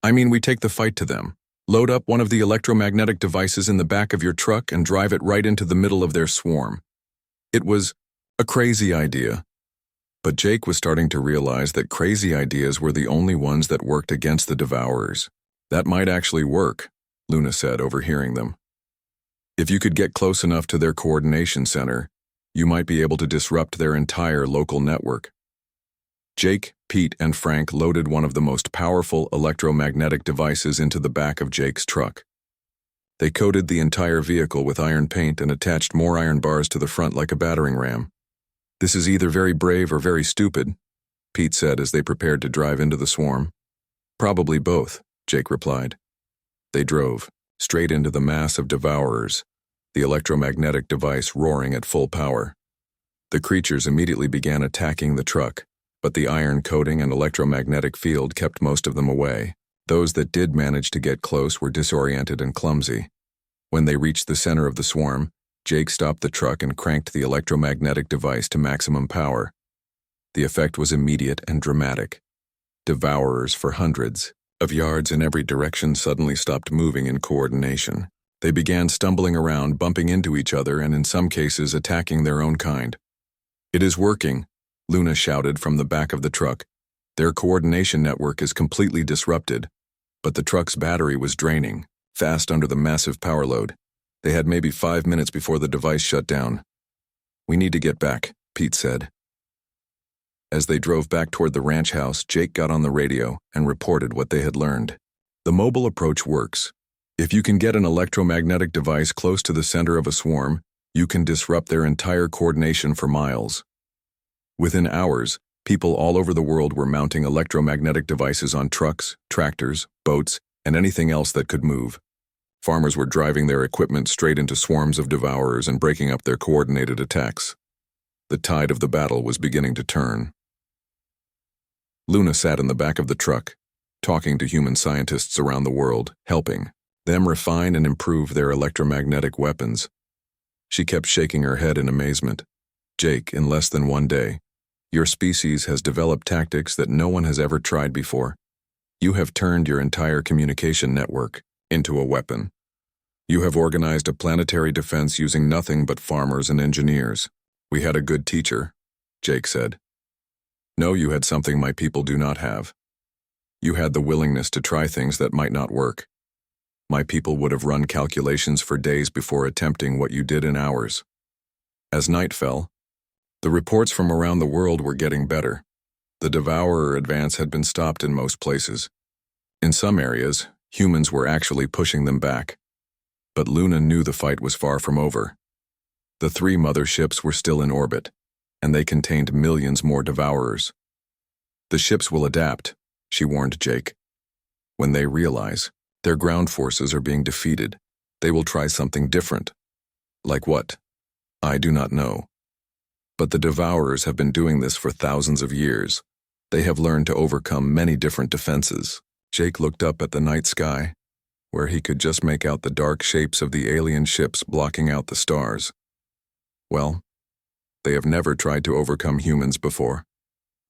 "I mean we take the fight to them. Load up one of the electromagnetic devices in the back of your truck and drive it right into the middle of their swarm." It was a crazy idea. But Jake was starting to realize that crazy ideas were the only ones that worked against the devourers. "That might actually work," Luna said, overhearing them. "If you could get close enough to their coordination center, you might be able to disrupt their entire local network." Jake, Pete, and Frank loaded one of the most powerful electromagnetic devices into the back of Jake's truck. They coated the entire vehicle with iron paint and attached more iron bars to the front like a battering ram. "This is either very brave or very stupid," Pete said as they prepared to drive into the swarm. "Probably both," Jake replied. They drove straight into the mass of devourers, the electromagnetic device roaring at full power. The creatures immediately began attacking the truck, but the iron coating and electromagnetic field kept most of them away. Those that did manage to get close were disoriented and clumsy. When they reached the center of the swarm, Jake stopped the truck and cranked the electromagnetic device to maximum power. The effect was immediate and dramatic. Devourers for hundreds of yards in every direction suddenly stopped moving in coordination. They began stumbling around, bumping into each other, and in some cases attacking their own kind. "It is working," Luna shouted from the back of the truck. "Their coordination network is completely disrupted." But the truck's battery was draining, fast under the massive power load. They had maybe 5 minutes before the device shut down. "We need to get back," Pete said. As they drove back toward the ranch house, Jake got on the radio and reported what they had learned. "The mobile approach works. If you can get an electromagnetic device close to the center of a swarm, you can disrupt their entire coordination for miles." Within hours, people all over the world were mounting electromagnetic devices on trucks, tractors, boats, and anything else that could move. Farmers were driving their equipment straight into swarms of devourers and breaking up their coordinated attacks. The tide of the battle was beginning to turn. Luna sat in the back of the truck, talking to human scientists around the world, helping them refine and improve their electromagnetic weapons. She kept shaking her head in amazement. "Jake, in less than 1 day, your species has developed tactics that no one has ever tried before. You have turned your entire communication network into a weapon. You have organized a planetary defense using nothing but farmers and engineers. We had a good teacher," Jake said. "No, you had something my people do not have. You had the willingness to try things that might not work. My people would have run calculations for days before attempting what you did in hours." As night fell, the reports from around the world were getting better. The devourer advance had been stopped in most places. In some areas, humans were actually pushing them back. But Luna knew the fight was far from over. The 3 mother ships were still in orbit, and they contained millions more devourers. The ships will adapt, she warned Jake. When they realize their ground forces are being defeated, they will try something different. Like what? I do not know. But the devourers have been doing this for thousands of years. They have learned to overcome many different defenses. Jake looked up at the night sky, where he could just make out the dark shapes of the alien ships blocking out the stars. Well, they have never tried to overcome humans before.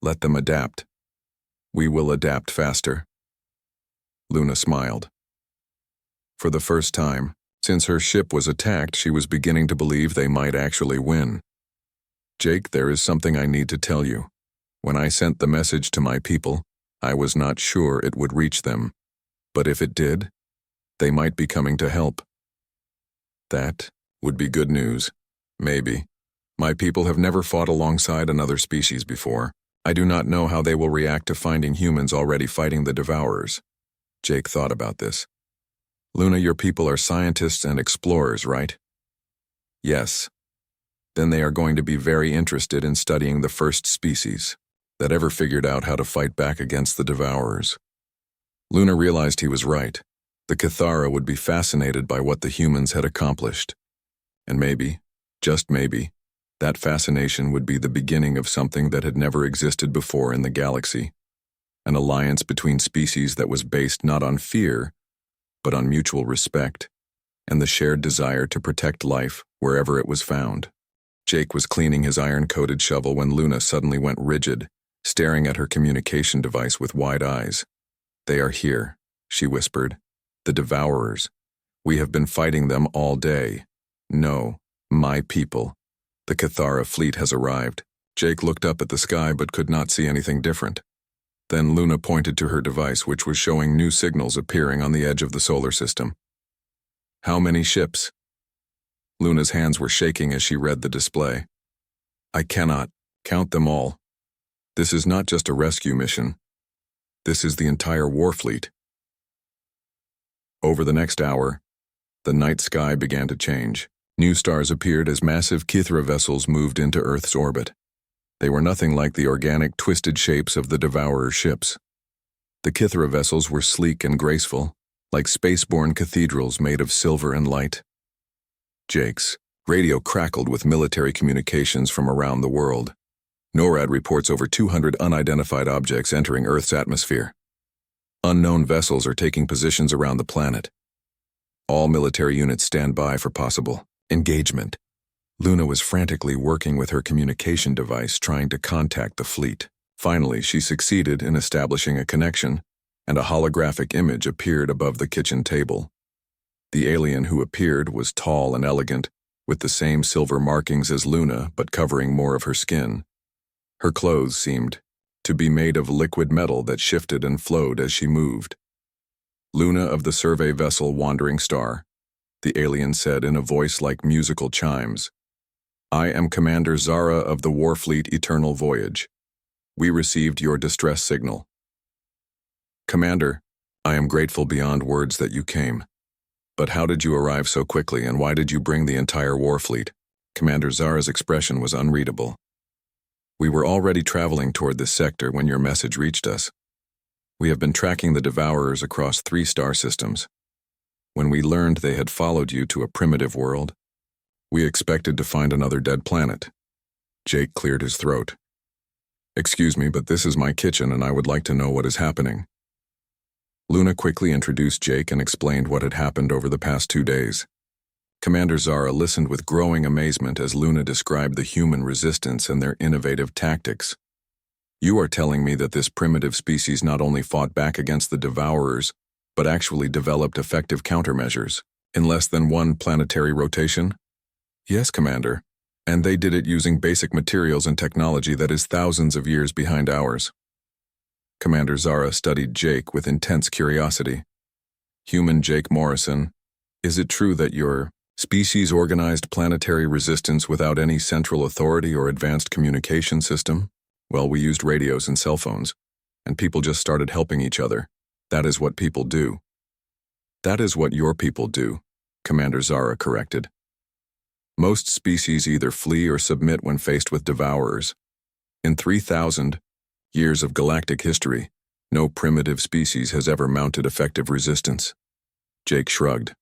Let them adapt. We will adapt faster. Luna smiled. For the first time, since her ship was attacked, she was beginning to believe they might actually win. Jake, there is something I need to tell you. When I sent the message to my people, I was not sure it would reach them. But if it did, they might be coming to help. That would be good news. Maybe. My people have never fought alongside another species before. I do not know how they will react to finding humans already fighting the devourers. Jake thought about this. Luna, your people are scientists and explorers, right? Yes. Then they are going to be very interested in studying the first species that ever figured out how to fight back against the devourers. Luna realized he was right. The Cathara would be fascinated by what the humans had accomplished. And maybe, just maybe, that fascination would be the beginning of something that had never existed before in the galaxy. An alliance between species that was based not on fear, but on mutual respect, and the shared desire to protect life wherever it was found. Jake was cleaning his iron-coated shovel when Luna suddenly went rigid, staring at her communication device with wide eyes. They are here, she whispered. The devourers. We have been fighting them all day. No, my people. The Cathara fleet has arrived. Jake looked up at the sky but could not see anything different. Then Luna pointed to her device, which was showing new signals appearing on the edge of the solar system. How many ships? Luna's hands were shaking as she read the display. I cannot count them all. This is not just a rescue mission. This is the entire war fleet. Over the next hour, the night sky began to change. New stars appeared as massive Kithra vessels moved into Earth's orbit. They were nothing like the organic, twisted shapes of the Devourer ships. The Kithra vessels were sleek and graceful, like spaceborne cathedrals made of silver and light. Jake's radio crackled with military communications from around the world. NORAD reports over 200 unidentified objects entering Earth's atmosphere. Unknown vessels are taking positions around the planet. All military units stand by for possible engagement. Luna was frantically working with her communication device trying to contact the fleet. Finally, she succeeded in establishing a connection, and a holographic image appeared above the kitchen table. The alien who appeared was tall and elegant, with the same silver markings as Luna but covering more of her skin. Her clothes seemed to be made of liquid metal that shifted and flowed as she moved. Luna of the survey vessel Wandering Star, the alien said in a voice like musical chimes. I am Commander Zara of the Warfleet Eternal Voyage. We received your distress signal. Commander, I am grateful beyond words that you came. But how did you arrive so quickly, and why did you bring the entire Warfleet? Commander Zara's expression was unreadable. We were already traveling toward this sector when your message reached us. We have been tracking the Devourers across 3 star systems. When we learned they had followed you to a primitive world, we expected to find another dead planet. Jake cleared his throat. Excuse me, but this is my kitchen and I would like to know what is happening. Luna quickly introduced Jake and explained what had happened over the past 2 days. Commander Zara listened with growing amazement as Luna described the human resistance and their innovative tactics. You are telling me that this primitive species not only fought back against the Devourers, but actually developed effective countermeasures in less than 1 planetary rotation? Yes, Commander, and they did it using basic materials and technology that is thousands of years behind ours. Commander Zara studied Jake with intense curiosity. Human Jake Morrison, is it true that your Species organized planetary resistance without any central authority or advanced communication system? Well, we used radios and cell phones, and people just started helping each other. That is what people do. That is what your people do, Commander Zara corrected. Most species either flee or submit when faced with devourers. In 3,000 years of galactic history, no primitive species has ever mounted effective resistance. Jake shrugged.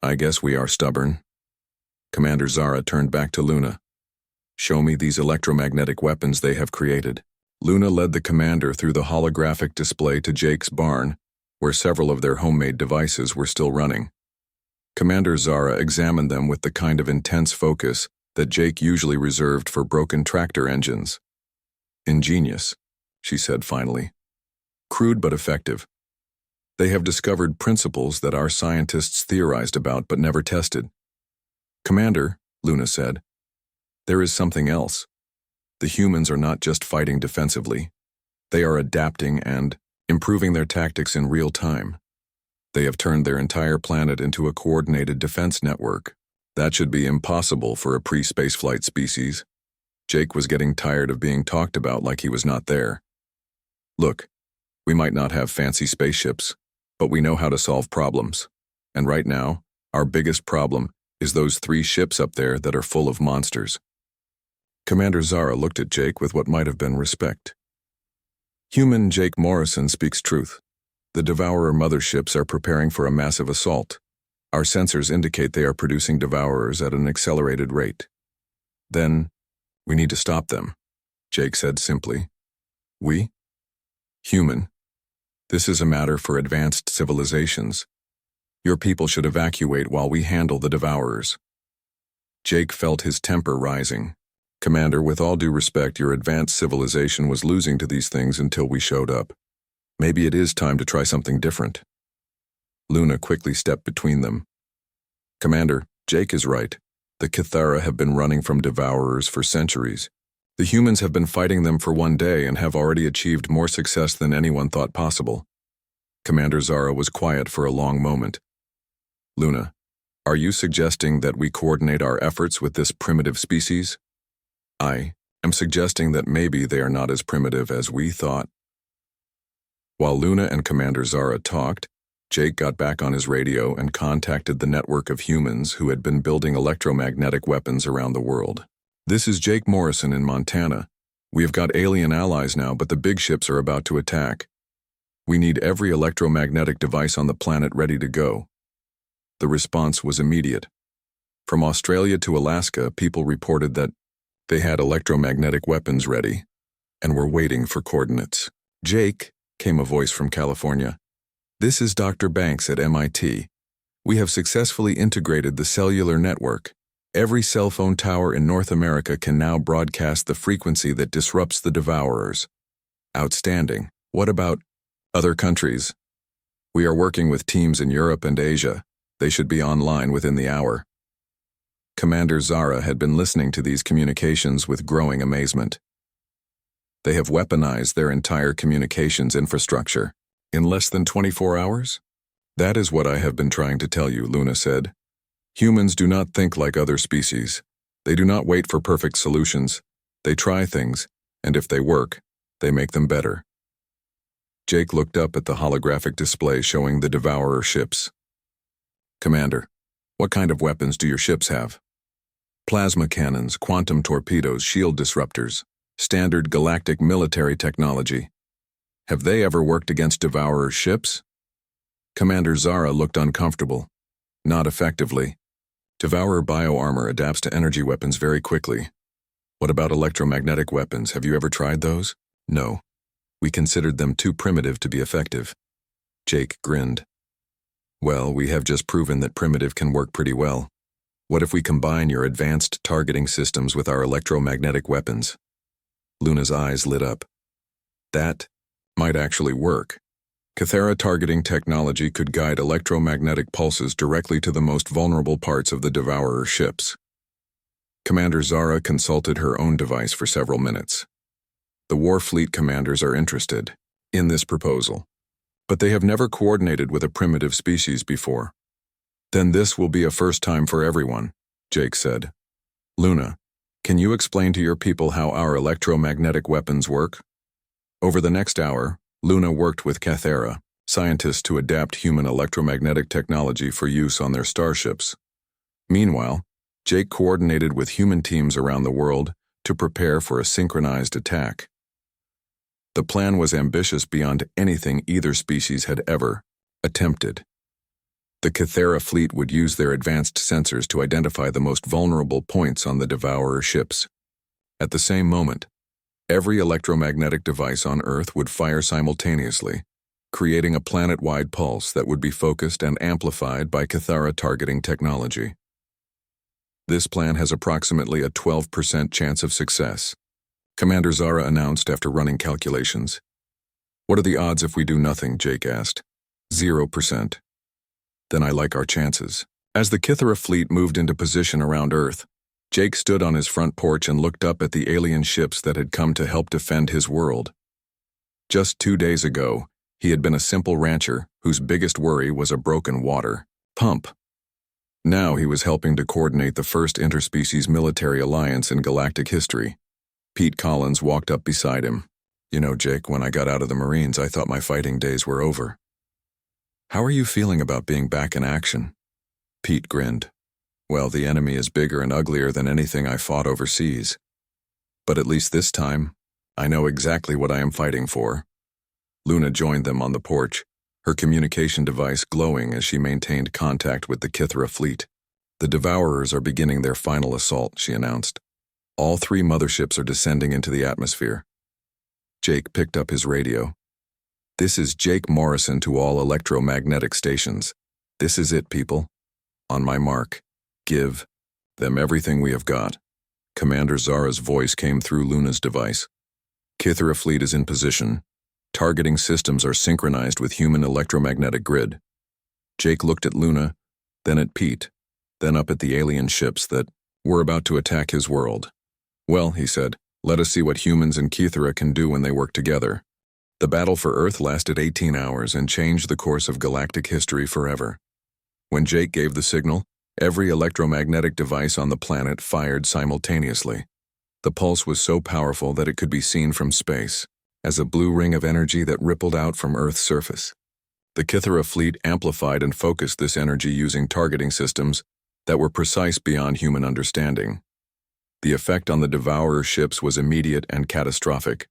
I guess we are stubborn. Commander Zara turned back to Luna. Show me these electromagnetic weapons they have created. Luna led the commander through the holographic display to Jake's barn, where several of their homemade devices were still running. Commander Zara examined them with the kind of intense focus that Jake usually reserved for broken tractor engines. Ingenious, she said finally. Crude but effective. They have discovered principles that our scientists theorized about but never tested. Commander, Luna said, there is something else. The humans are not just fighting defensively. They are adapting and improving their tactics in real time. They have turned their entire planet into a coordinated defense network. That should be impossible for a pre-spaceflight species. Jake was getting tired of being talked about like he was not there. Look, we might not have fancy spaceships, but we know how to solve problems. And right now, our biggest problem is those 3 ships up there that are full of monsters. Commander Zara looked at Jake with what might have been respect. Human Jake Morrison speaks truth. The Devourer motherships are preparing for a massive assault. Our sensors indicate they are producing Devourers at an accelerated rate. Then, we need to stop them, Jake said simply. We? Human. This is a matter for advanced civilizations. Your people should evacuate while we handle the Devourers. Jake felt his temper rising. Commander, with all due respect, your advanced civilization was losing to these things until we showed up. Maybe it is time to try something different. Luna quickly stepped between them. Commander, Jake is right. The Kithara have been running from Devourers for centuries. The humans have been fighting them for one day and have already achieved more success than anyone thought possible. Commander Zara was quiet for a long moment. Luna, are you suggesting that we coordinate our efforts with this primitive species? I am suggesting that maybe they are not as primitive as we thought. While Luna and Commander Zara talked, Jake got back on his radio and contacted the network of humans who had been building electromagnetic weapons around the world. This is Jake Morrison in Montana. We have got alien allies now, but the big ships are about to attack. We need every electromagnetic device on the planet ready to go. The response was immediate. From Australia to Alaska, people reported that they had electromagnetic weapons ready and were waiting for coordinates. Jake, came a voice from California. This is Dr. Banks at MIT. We have successfully integrated the cellular network. Every cell phone tower in North America can now broadcast the frequency that disrupts the Devourers. Outstanding. What about other countries? We are working with teams in Europe and Asia. They should be online within the hour. Commander Zara had been listening to these communications with growing amazement. They have weaponized their entire communications infrastructure. In less than 24 hours? That is what I have been trying to tell you, Luna said. Humans do not think like other species. They do not wait for perfect solutions. They try things, and if they work, they make them better. Jake looked up at the holographic display showing the Devourer ships. Commander, what kind of weapons do your ships have? Plasma cannons, quantum torpedoes, shield disruptors, standard galactic military technology. Have they ever worked against Devourer ships? Commander Zara looked uncomfortable. Not effectively. Devourer bioarmor adapts to energy weapons very quickly. What about electromagnetic weapons? Have you ever tried those? No. We considered them too primitive to be effective. Jake grinned. Well, we have just proven that primitive can work pretty well. What if we combine your advanced targeting systems with our electromagnetic weapons? Luna's eyes lit up. That might actually work. Kithara targeting technology could guide electromagnetic pulses directly to the most vulnerable parts of the Devourer ships. Commander Zara consulted her own device for several minutes. The Warfleet commanders are interested in this proposal, but they have never coordinated with a primitive species before. Then this will be a first time for everyone, Jake said. Luna, can you explain to your people how our electromagnetic weapons work? Over the next hour, Luna worked with Cathera, scientists to adapt human electromagnetic technology for use on their starships. Meanwhile, Jake coordinated with human teams around the world to prepare for a synchronized attack. The plan was ambitious beyond anything either species had ever attempted. The Cathera fleet would use their advanced sensors to identify the most vulnerable points on the Devourer ships. At the same moment, every electromagnetic device on Earth would fire simultaneously, creating a planet-wide pulse that would be focused and amplified by Cathera targeting technology. This plan has approximately a 12% chance of success, Commander Zara announced after running calculations. What are the odds if we do nothing? Jake asked. 0%. Then I like our chances. As the Cathera fleet moved into position around Earth, Jake stood on his front porch and looked up at the alien ships that had come to help defend his world. Just 2 days ago, he had been a simple rancher whose biggest worry was a broken water pump. Now he was helping to coordinate the first interspecies military alliance in galactic history. Pete Collins walked up beside him. You know, Jake, when I got out of the Marines, I thought my fighting days were over. How are you feeling about being back in action? Pete grinned. Well, the enemy is bigger and uglier than anything I fought overseas. But at least this time, I know exactly what I am fighting for. Luna joined them on the porch, her communication device glowing as she maintained contact with the Cathera fleet. The Devourers are beginning their final assault, she announced. All 3 motherships are descending into the atmosphere. Jake picked up his radio. This is Jake Morrison to all electromagnetic stations. This is it, people. On my mark, give them everything we have got. Commander Zara's voice came through Luna's device. Cathera fleet is in position. Targeting systems are synchronized with human electromagnetic grid. Jake looked at Luna, then at Pete, then up at the alien ships that were about to attack his world. Well, he said, let us see what humans and Cathera can do when they work together. The battle for Earth lasted 18 hours and changed the course of galactic history forever. When Jake gave the signal, every electromagnetic device on the planet fired simultaneously. The pulse was so powerful that it could be seen from space, as a blue ring of energy that rippled out from Earth's surface. The Cathera fleet amplified and focused this energy using targeting systems that were precise beyond human understanding. The effect on the Devourer ships was immediate and catastrophic.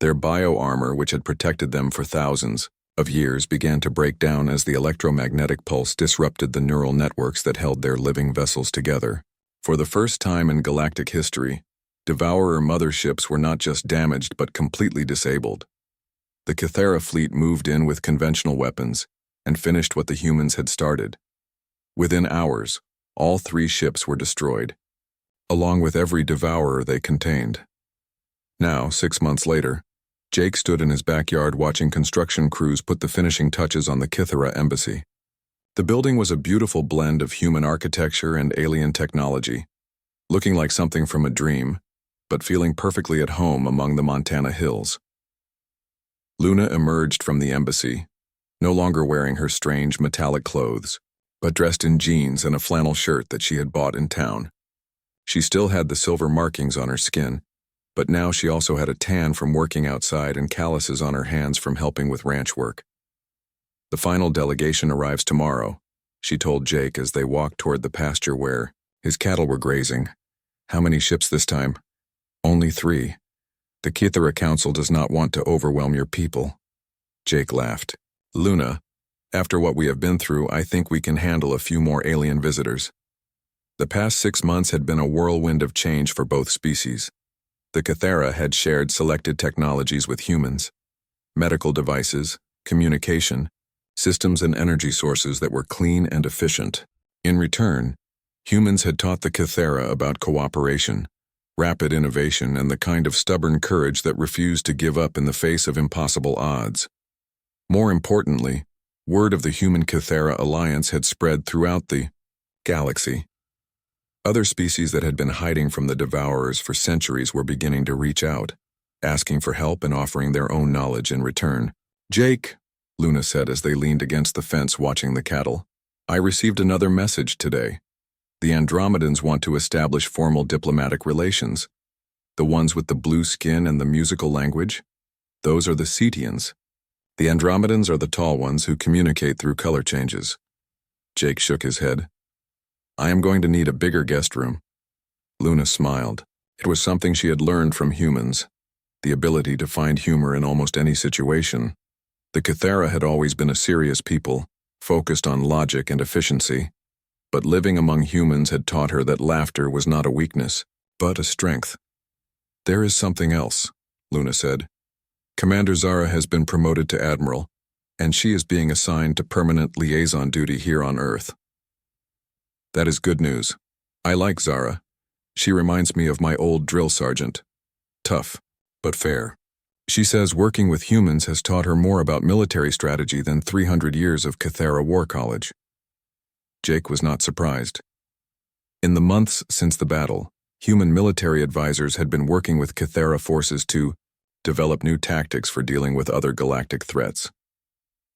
Their bio-armor, which had protected them for thousands of years, began to break down as the electromagnetic pulse disrupted the neural networks that held their living vessels together. For the first time in galactic history, Devourer motherships were not just damaged but completely disabled. The Cathera fleet moved in with conventional weapons and finished what the humans had started. Within hours, all 3 ships were destroyed, along with every Devourer they contained. Now, 6 months later, Jake stood in his backyard watching construction crews put the finishing touches on the Cathera embassy. The building was a beautiful blend of human architecture and alien technology, looking like something from a dream, but feeling perfectly at home among the Montana hills. Luna emerged from the embassy, no longer wearing her strange metallic clothes, but dressed in jeans and a flannel shirt that she had bought in town. She still had the silver markings on her skin, but now she also had a tan from working outside and calluses on her hands from helping with ranch work. The final delegation arrives tomorrow, she told Jake as they walked toward the pasture where his cattle were grazing. How many ships this time? Only 3. The Cathera Council does not want to overwhelm your people. Jake laughed. Luna, after what we have been through, I think we can handle a few more alien visitors. The past 6 months had been a whirlwind of change for both species. The Cathera had shared selected technologies with humans, medical devices, communication, systems and energy sources that were clean and efficient. In return, humans had taught the Cathera about cooperation, rapid innovation, and the kind of stubborn courage that refused to give up in the face of impossible odds. More importantly, word of the Human-Cathera alliance had spread throughout the galaxy. Other species that had been hiding from the Devourers for centuries were beginning to reach out, asking for help and offering their own knowledge in return. Jake, Luna said as they leaned against the fence watching the cattle, I received another message today. The Andromedans want to establish formal diplomatic relations. The ones with the blue skin and the musical language? Those are the Cetians. The Andromedans are the tall ones who communicate through color changes. Jake shook his head. I am going to need a bigger guest room. Luna smiled. It was something she had learned from humans, the ability to find humor in almost any situation. The Cathera had always been a serious people, focused on logic and efficiency, but living among humans had taught her that laughter was not a weakness, but a strength. There is something else, Luna said. Commander Zara has been promoted to Admiral, and she is being assigned to permanent liaison duty here on Earth. That is good news. I like Zara. She reminds me of my old drill sergeant. Tough, but fair. She says working with humans has taught her more about military strategy than 300 years of Cathera War College. Jake was not surprised. In the months since the battle, human military advisors had been working with Cathera forces to develop new tactics for dealing with other galactic threats.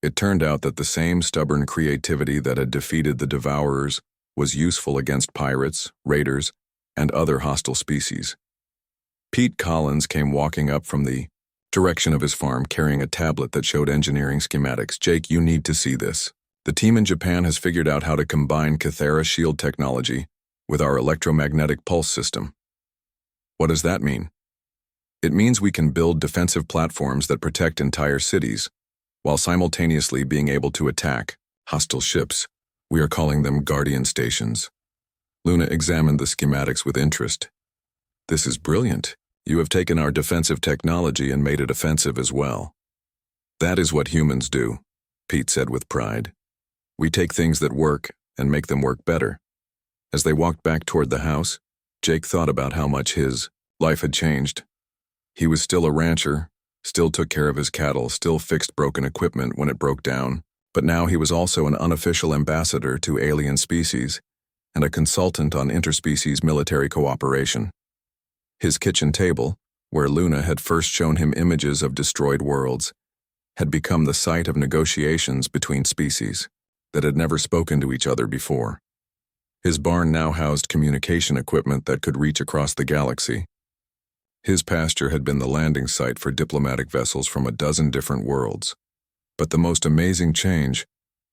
It turned out that the same stubborn creativity that had defeated the Devourers was useful against pirates, raiders, and other hostile species. Pete Collins came walking up from the direction of his farm carrying a tablet that showed engineering schematics. Jake, you need to see this. The team in Japan has figured out how to combine Cathera shield technology with our electromagnetic pulse system. What does that mean? It means we can build defensive platforms that protect entire cities, while simultaneously being able to attack hostile ships. We are calling them Guardian Stations. Luna examined the schematics with interest. This is brilliant. You have taken our defensive technology and made it offensive as well. That is what humans do, Pete said with pride. We take things that work and make them work better. As they walked back toward the house, Jake thought about how much his life had changed. He was still a rancher, still took care of his cattle, still fixed broken equipment when it broke down, but now he was also an unofficial ambassador to alien species and a consultant on interspecies military cooperation. His kitchen table, where Luna had first shown him images of destroyed worlds, had become the site of negotiations between species that had never spoken to each other before. His barn now housed communication equipment that could reach across the galaxy. His pasture had been the landing site for diplomatic vessels from a dozen different worlds. But the most amazing change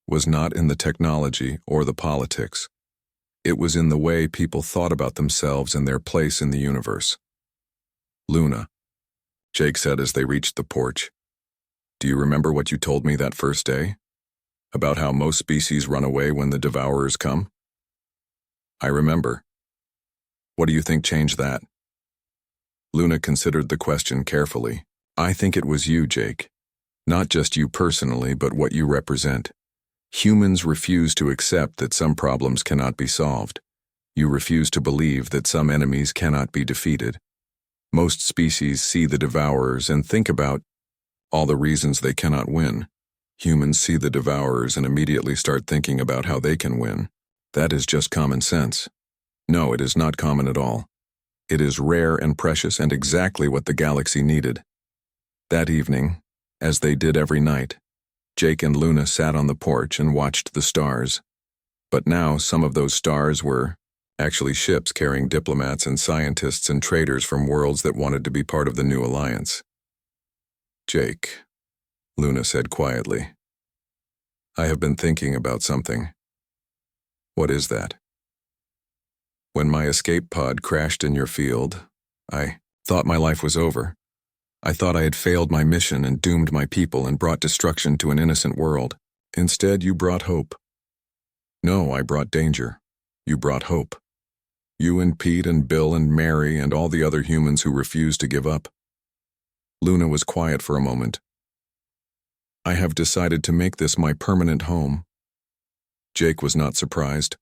was not in the technology or the politics. It was in the way people thought about themselves and their place in the universe. Luna, Jake said as they reached the porch. Do you remember what you told me that first day? About how most species run away when the Devourers come? I remember. What do you think changed that? Luna considered the question carefully. I think it was you, Jake. Not just you personally, but what you represent. Humans refuse to accept that some problems cannot be solved. You refuse to believe that some enemies cannot be defeated. Most species see the Devourers and think about all the reasons they cannot win. Humans see the Devourers and immediately start thinking about how they can win. That is just common sense. No, it is not common at all. It is rare and precious and exactly what the galaxy needed. That evening, as they did every night, Jake and Luna sat on the porch and watched the stars. But now some of those stars were actually ships carrying diplomats and scientists and traders from worlds that wanted to be part of the new alliance. Jake, Luna said quietly, I have been thinking about something. What is that? When my escape pod crashed in your field, I thought my life was over. I thought I had failed my mission and doomed my people and brought destruction to an innocent world. Instead, you brought hope. No, I brought danger. You brought hope. You and Pete and Bill and Mary and all the other humans who refused to give up. Luna was quiet for a moment. I have decided to make this my permanent home. Jake was not surprised.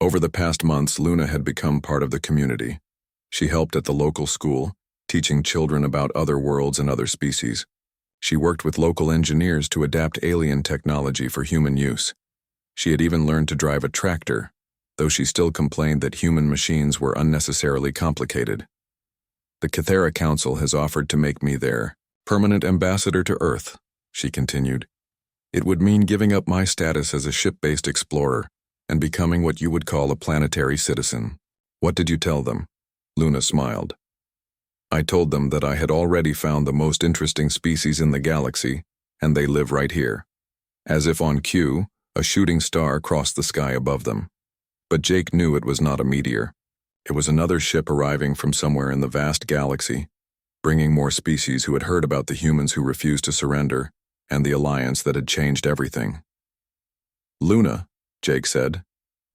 Over the past months, Luna had become part of the community. She helped at the local school, teaching children about other worlds and other species. She worked with local engineers to adapt alien technology for human use. She had even learned to drive a tractor, though she still complained that human machines were unnecessarily complicated. The Cathera Council has offered to make me their permanent ambassador to Earth, she continued. It would mean giving up my status as a ship-based explorer and becoming what you would call a planetary citizen. What did you tell them? Luna smiled. I told them that I had already found the most interesting species in the galaxy, and they live right here. As if on cue, a shooting star crossed the sky above them. But Jake knew it was not a meteor. It was another ship arriving from somewhere in the vast galaxy, bringing more species who had heard about the humans who refused to surrender and the alliance that had changed everything. Luna, Jake said,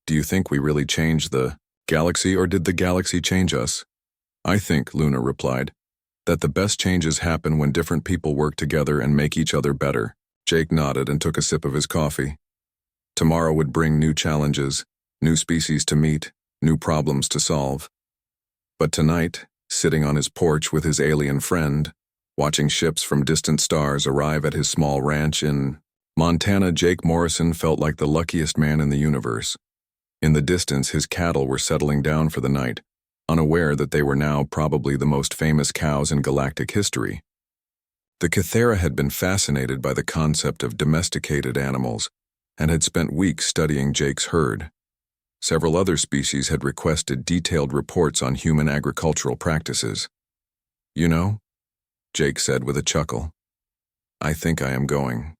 do you think we really changed the galaxy, or did the galaxy change us? I think, Luna replied, that the best changes happen when different people work together and make each other better. Jake nodded and took a sip of his coffee. Tomorrow would bring new challenges, new species to meet, new problems to solve. But tonight, sitting on his porch with his alien friend, watching ships from distant stars arrive at his small ranch in Montana, Jake Morrison felt like the luckiest man in the universe. In the distance, his cattle were settling down for the night, unaware that they were now probably the most famous cows in galactic history. The Cathera had been fascinated by the concept of domesticated animals and had spent weeks studying Jake's herd. Several other species had requested detailed reports on human agricultural practices. You know, Jake said with a chuckle, I think I am going.